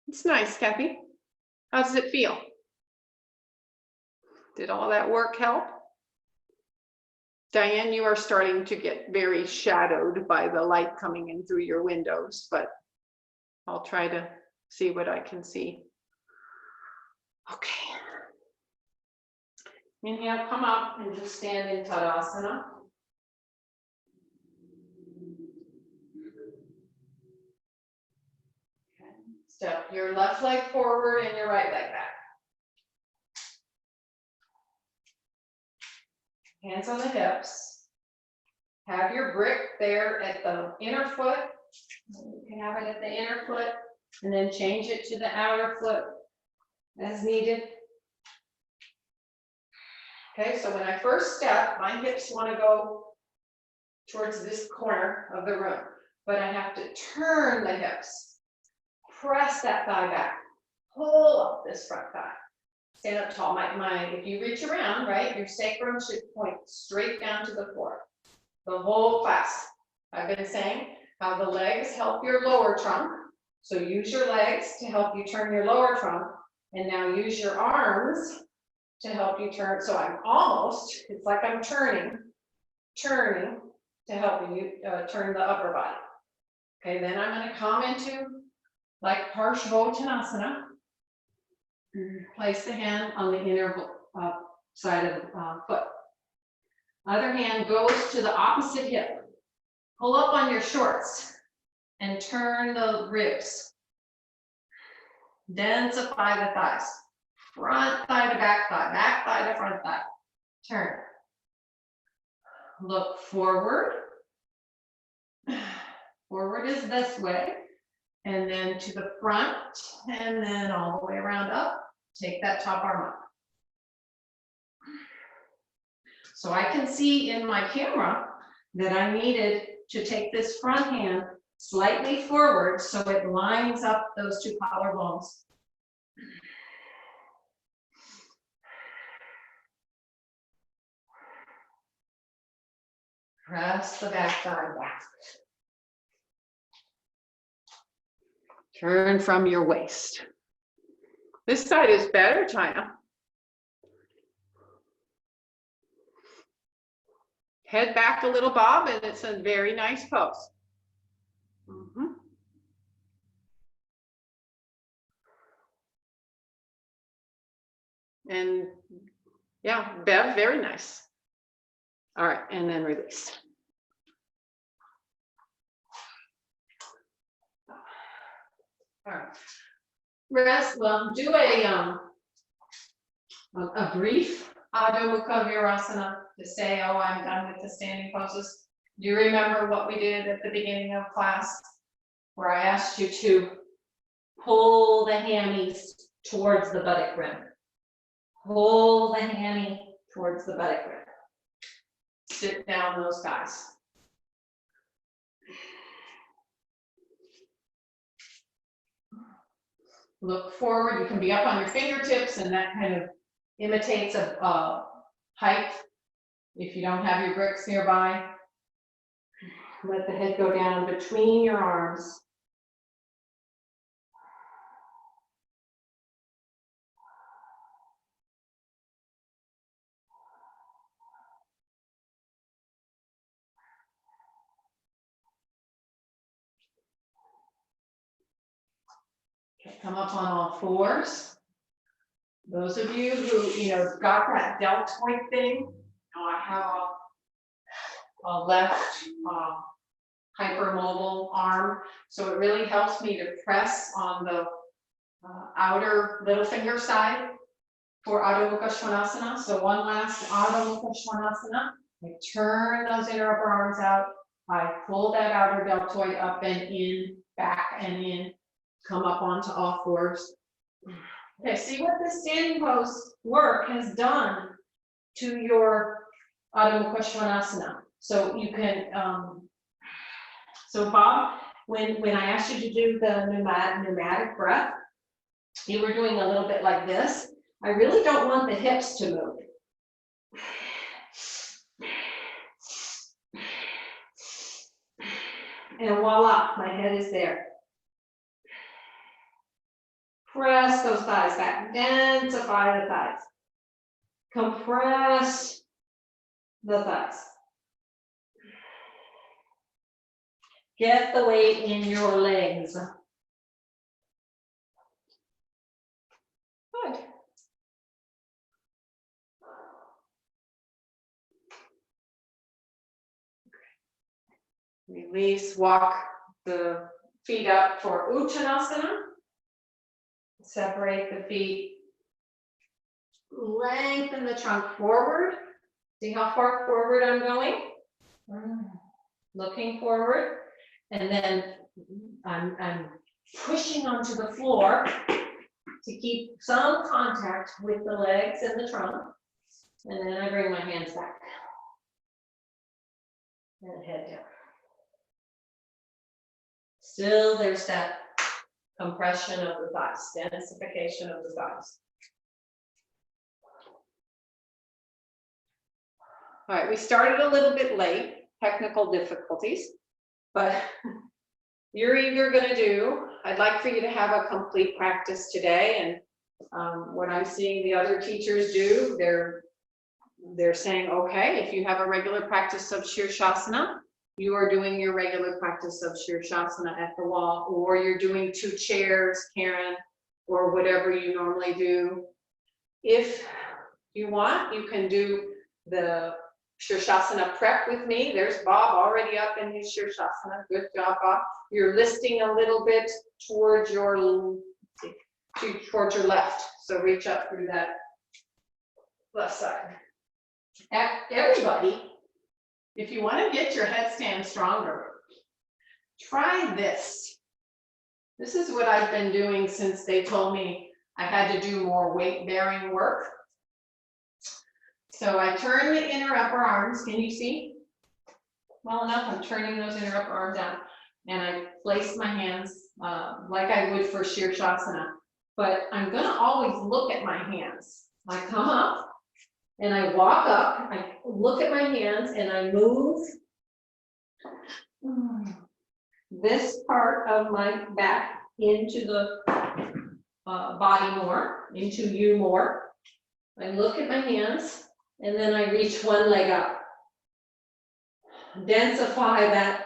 It's nice, Kathy. How does it feel? Did all that work help? Diane, you are starting to get very shadowed by the light coming in through your windows, but I'll try to see what I can see. Okay. Inhale, come up and just stand in Tadasana. Okay. Step your left leg forward and your right leg back. Hands on the hips. Have your brick there at the inner foot. You can have it at the inner foot and then change it to the outer foot as needed. Okay, so when I first step, my hips want to go towards this corner of the room, but I have to turn the hips, press that thigh back, pull up this front thigh. Stand up tall. If you reach around, right, your sacrum should point straight down to the floor. The whole class, I've been saying how the legs help your lower trunk. So use your legs to help you turn your lower trunk, and now use your arms to help you turn. So I'm almost, it's like I'm turning to help you turn the upper body. Okay, then I'm going to come into like Parsvakonasana. Place the hand on the inner side of the foot. Other hand goes to the opposite hip. Pull up on your shorts and turn the ribs. Densify the thighs. Front thigh to back thigh to front thigh. Turn. Look forward. Forward is this way. And then to the front, and then all the way around up. Take that top arm up. So I can see in my camera that I needed to take this front hand slightly forward so it lines up those two collarbones. Press the back thigh back. Turn from your waist. This side is better, China. Head back a little, Bob, and it's a very nice pose. And yeah, Bev, very nice. All right, and then release. All right. Rest. Well, do a brief Adho Mukha Virasana to say, oh, I'm done with the standing poses. Do you remember what we did at the beginning of class, where I asked you to pull the hammies towards the buttock rim? Pull the hammy towards the buttock rim. Sit down those guys. look forward. You can be up on your fingertips, and that kind of imitates a height. If you don't have your bricks nearby, let the head go down between your arms. Come up on all fours. Those of you who, got that deltoid thing, I have a left hypermobile arm, so it really helps me to press on the outer little finger side for Adho Mukha Svanasana. So one last Adho Mukha Svanasana. I turn those inner upper arms out. I pull that outer deltoid up and in, back and in, come up onto all fours. Okay, see what this standing pose work has done to your Adho Mukha Svanasana. So you can, so Bob, when I asked you to do the pneumatic breath, you were doing a little bit like this. I really don't want the hips to move. And voila, my head is there. Press those thighs back, densify the thighs. Compress the thighs. Get the weight in your legs. Good. Release, walk the feet up for Uttanasana. Separate the feet. Lengthen the trunk forward. See how far forward I'm going? Looking forward. And then I'm pushing onto the floor to keep some contact with the legs and the trunk. And then I bring my hands back. And head down. Still, there's that compression of the thighs, densification of the thighs. All right, we started a little bit late, technical difficulties, but you're either going to do, I'd like for you to have a complete practice today, and what I'm seeing the other teachers do, they're saying, okay, if you have a regular practice of Shirshasana, you are doing your regular practice of Shirshasana at the wall, or you're doing 2 chairs, Karen, or whatever you normally do. If you want, you can do the Shirshasana prep with me. There's Bob already up in his Shirshasana. Good job, Bob. You're listing a little bit towards your left. So reach up through that left side. Everybody, if you want to get your headstand stronger, try this. This is what I've been doing since they told me I had to do more weight-bearing work. So I turn the inner upper arms. Can you see? Well enough, I'm turning those inner upper arms down. And I place my hands like I would for Shirshasana. But I'm going to always look at my hands. I come up and I walk up. I look at my hands and I move this part of my back into the body more, into you more. I look at my hands. And then I reach one leg up. Densify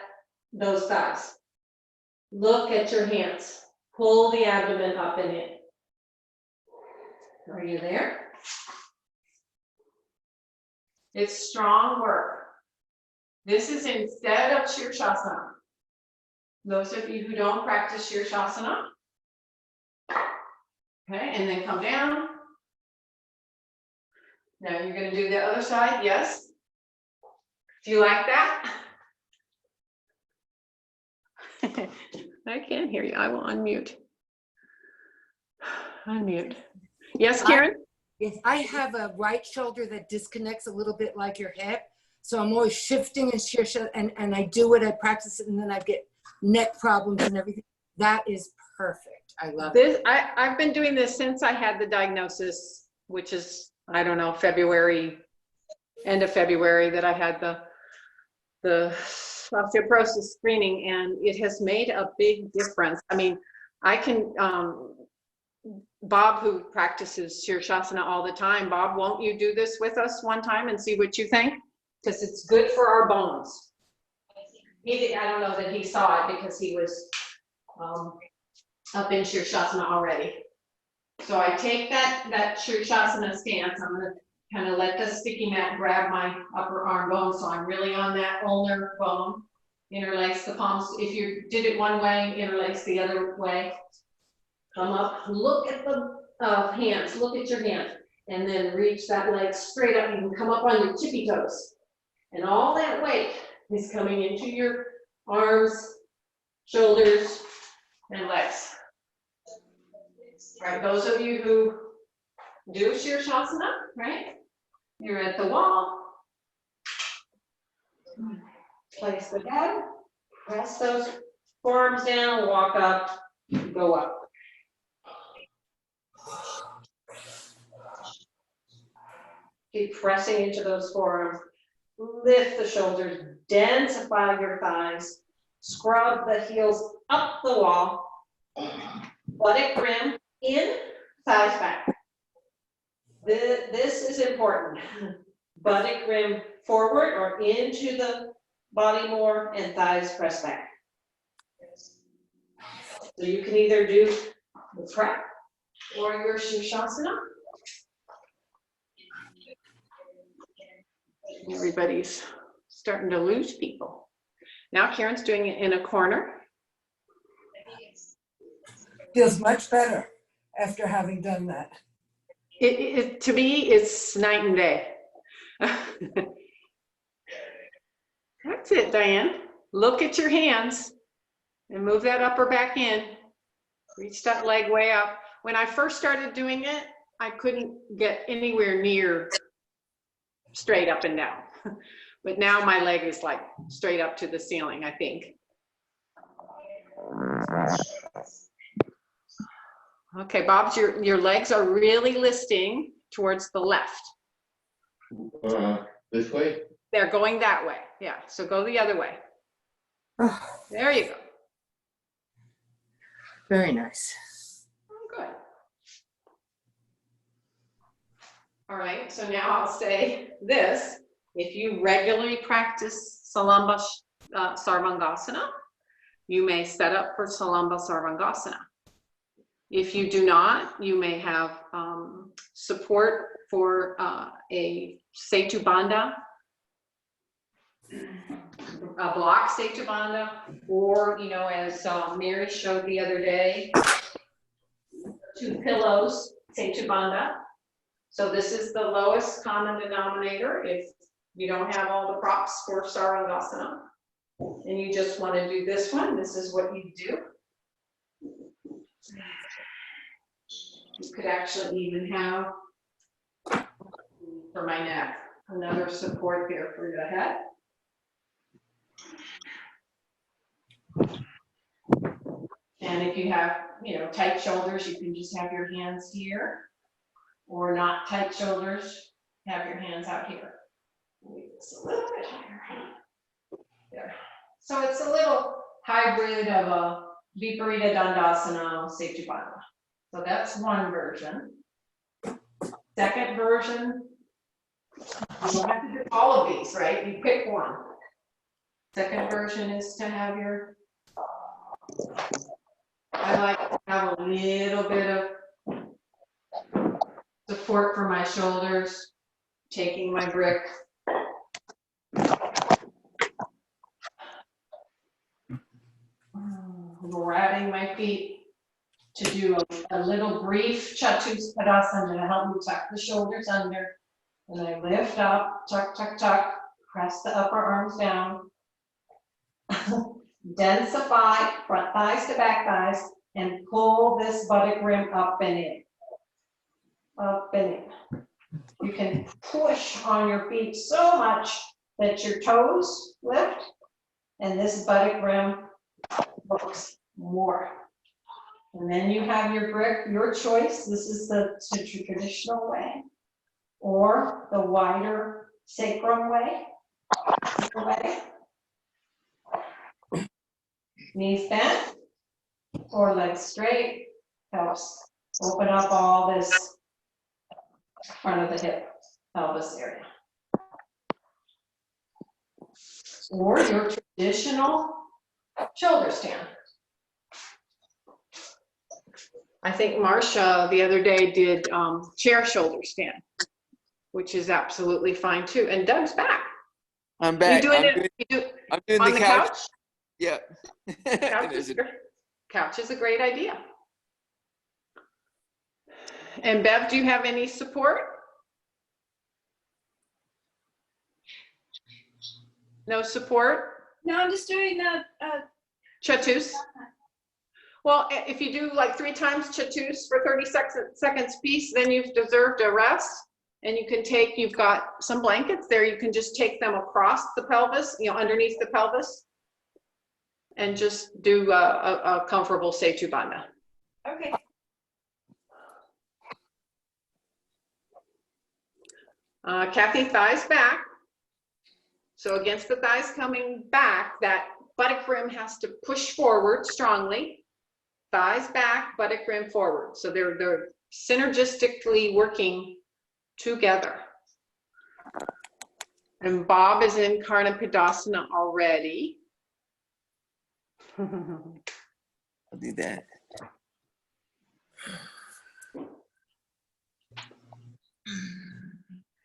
those thighs. Look at your hands. Pull the abdomen up and in. Are you there? It's strong work. This is instead of Shirshasana. Those of you who don't practice Shirshasana. Okay, and then come down. Now you're going to do the other side, yes? Do you like that? I can't hear you. I will unmute. Unmute. Yes, Karen? Yes, I have a right shoulder that disconnects a little bit like your hip. So I'm always shifting and and I do it, I practice it, and then I get neck problems and everything. That is perfect. I love it. This, I've been doing this since I had the diagnosis, which is, I don't know, February, end of February, that I had the osteoporosis screening, and it has made a big difference. I mean, I can, Bob, who practices Virasana all the time, Bob, won't you do this with us one time and see what you think? Because it's good for our bones. I don't know that he saw it because he was up in Virasana already. So I take that Virasana stance. I'm going to kind of let the sticky mat grab my upper arm bone, so I'm really on that ulnar bone. Interlace the palms. If you did it one way, interlace the other way. Come up, look at the hands, look at your hands, and then reach that leg straight up. You can come up on your tippy toes. And all that weight is coming into your arms, shoulders, and legs. All right, those of you who do Virasana, right? You're at the wall. Place the head, press those forearms down, walk up, go up. Keep pressing into those forearms. Lift the shoulders, densify your thighs, scrub the heels up the wall, buttock rim in, thighs back. This is important. Buttock rim forward or into the body more, and thighs press back. So you can either do the prep or your Virasana. Everybody's starting to lose people. Now Karen's doing it in a corner. Feels much better after having done that. To me, it's night and day. That's it, Diane. Look at your hands and move that upper back in. Reach that leg way up. When I first started doing it, I couldn't get anywhere near straight up and down. But now my leg is like straight up to the ceiling, I think. Okay, Bob, your legs are really listing towards the left. This way? They're going that way. Yeah, so go the other way. There you go. Very nice. Oh, good. All right, so now I'll say this. If you regularly practice Salamba Sarvangasana, you may set up for Salamba Sarvangasana. If you do not, you may have support for a Setu Bandha, a block Setu Bandha, or, you know, as Mary showed the other day, 2 pillows, Setu Bandha. So this is the lowest common denominator if you don't have all the props for Sarvangasana and you just want to do this one. This is what you do. You could actually even have, for my neck, another support there for the head. And if you have, you know, tight shoulders, you can just have your hands here, or not tight shoulders, have your hands out here. Leave this a little bit higher. There. So it's a little hybrid of a Viparita Dandasana Setu Bandha. So that's one version. Second version, you don't have to do all of these, right? You pick one. Second version is to have your, I like to have a little bit of support for my shoulders, taking my brick. Grabbing my feet to do a little brief Chatuspadasana to help me tuck the shoulders under. And I lift up, tuck, tuck, tuck, press the upper arms down. Densify front thighs to back thighs and pull this buttock rim up and in. Up and in. You can push on your feet so much that your toes lift and this buttock rim works more. And then you have your brick, your choice. This is the traditional way, or the wider sacrum way. Knees bent or legs straight helps open up all this front of the hip pelvis area. Or your traditional shoulder stand. I think Marsha the other day did chair shoulder stand, which is absolutely fine too. And Doug's back. I'm back. You doing it? I'm doing On the the couch. couch? Yeah. Couch is a great idea. And Bev, do you have any support? No support? No, I'm just doing the, Chatus? Well, if you do like 3 times chatus for 30 seconds piece, then you've deserved a rest. And you can take, you've got some blankets there, you can just take them across the pelvis, underneath the pelvis. And just do a comfortable Setu Bandha. okay. Kathy, thighs back. So against the thighs coming back, that buttock rim has to push forward strongly. Thighs back, buttock rim forward. So they're synergistically working together. And Bob is in Karnapadasana already. I'll do that.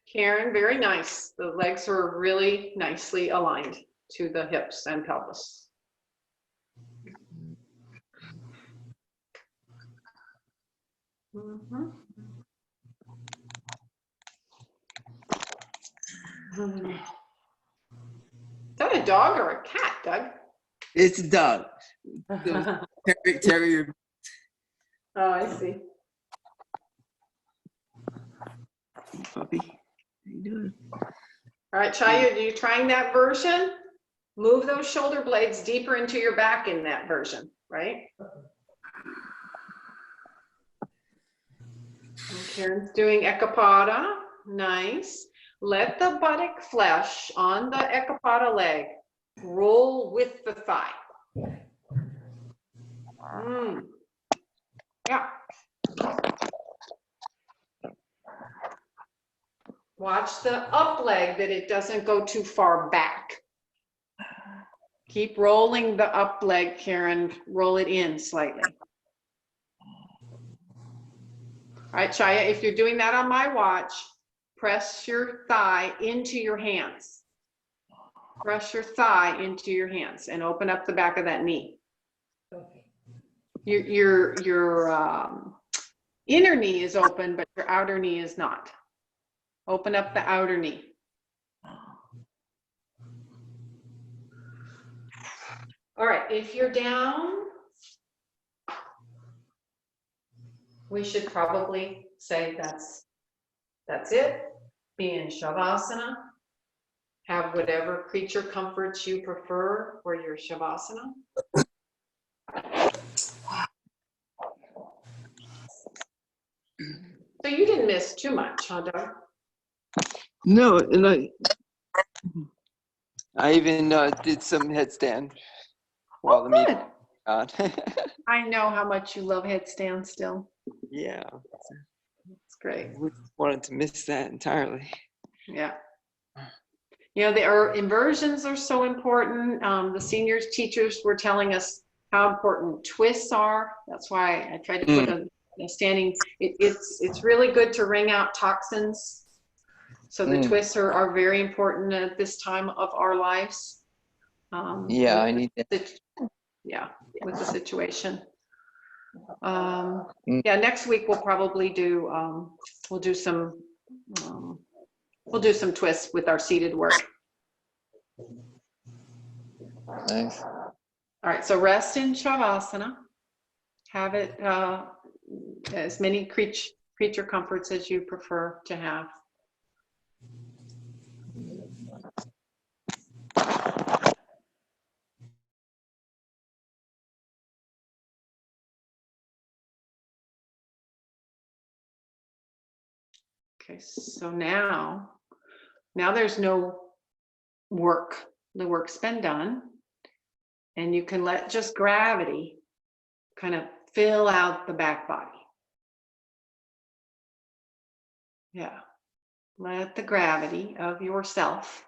Karen, very nice. The legs are really nicely aligned to the hips and pelvis. Mm-hmm. Is that a dog or a cat, Doug? It's a dog. Terrier. Oh, I see. Puppy. How you doing? All right, Chaya, are you trying that version? Move those shoulder blades deeper into your back in that version, right? And Karen's doing Ekapada. Nice. Let the buttock flesh on the Ekapada leg roll with the thigh. Yeah. Watch the up leg that it doesn't go too far back. Keep rolling the up leg, Karen. Roll it in slightly. All right, Chaya, if you're doing that on my watch, press your thigh into your hands. Press your thigh into your hands and open up the back of that knee. Your inner knee is open, but your outer knee is not. Open up the outer knee. All right, if you're down, we should probably say that's it. Be in Shavasana. Have whatever creature comforts you prefer for your Shavasana. So you didn't miss too much, huh, Doug? No, and I even did some headstand while the meeting Good. was on. I know how much you love headstand still. Yeah, It's great. wanted to miss that entirely. Yeah. The inversions are so important. The seniors teachers were telling us how important twists are. That's why I tried to put a standing. It's really good to wring out toxins. So the twists are very important at this time of our lives. Yeah, I need that. Yeah, with the situation. Yeah, next week we'll probably do we'll do some twists with our seated work. Nice. All right, so rest in Shavasana. Have it as many creature comforts as you prefer to have. Okay, so now there's no work. The work's been done. And you can let just gravity kind of fill out the back body. Yeah. Let the gravity of yourself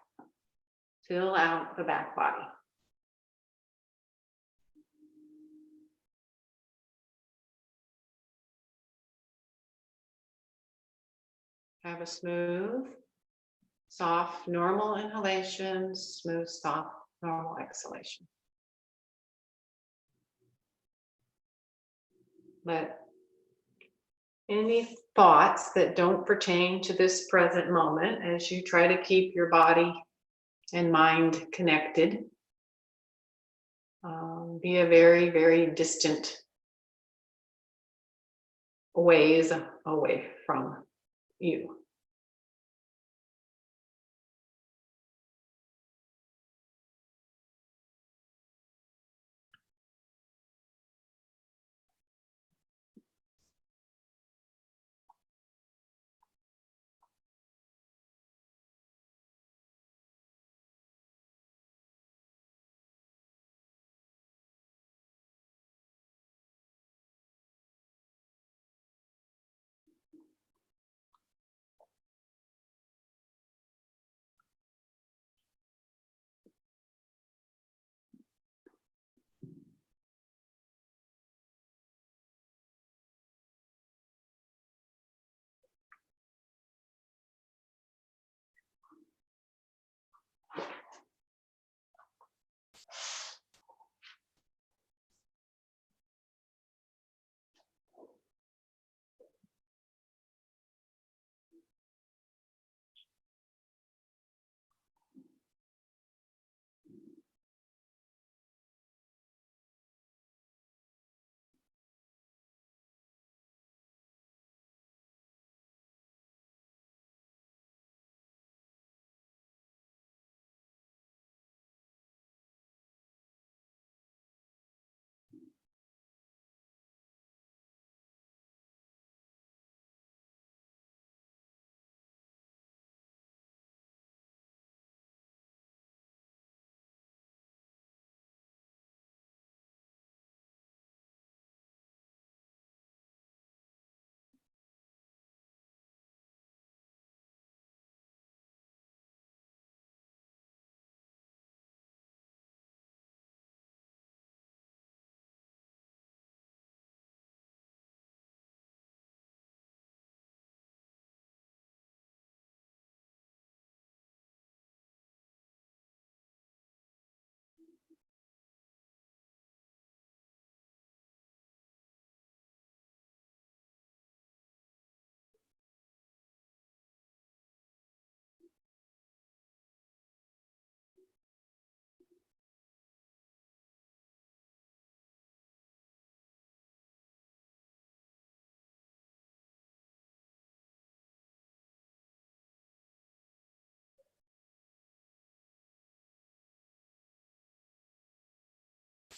fill out the back body. Have a smooth, soft, normal inhalation, smooth, soft, normal exhalation. Let any thoughts that don't pertain to this present moment, as you try to keep your body and mind connected, be a very, very distant ways away from you.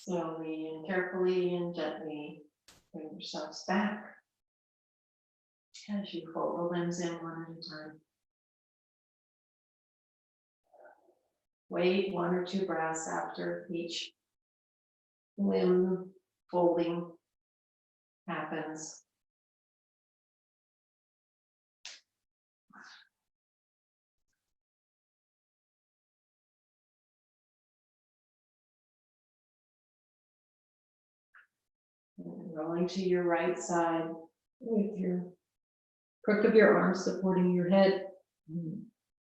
Slowly and carefully and gently bring yourselves back as you fold the limbs in one at a time. Wait 1 or 2 breaths after each limb folding happens. And rolling to your right side with your crook of your arm supporting your head,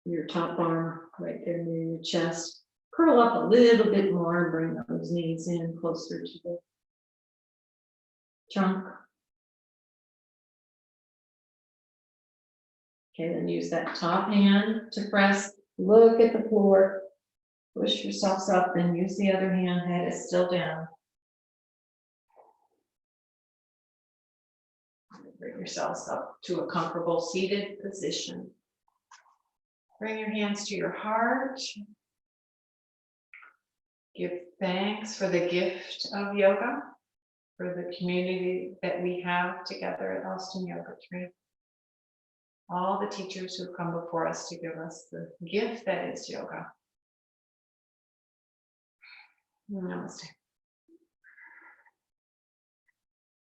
your top arm right there near your chest. Curl up a little bit more and bring those knees in closer to the trunk. Okay, then use that top hand to press, look at the floor, push yourselves up, then use the other hand, head is still down. Bring yourselves up to a comfortable seated position. Bring your hands to your heart. Give thanks for the gift of yoga, for the community that we have together at Austin Yoga Tree. all the teachers who come before us to give us the gift that is yoga. Namaste.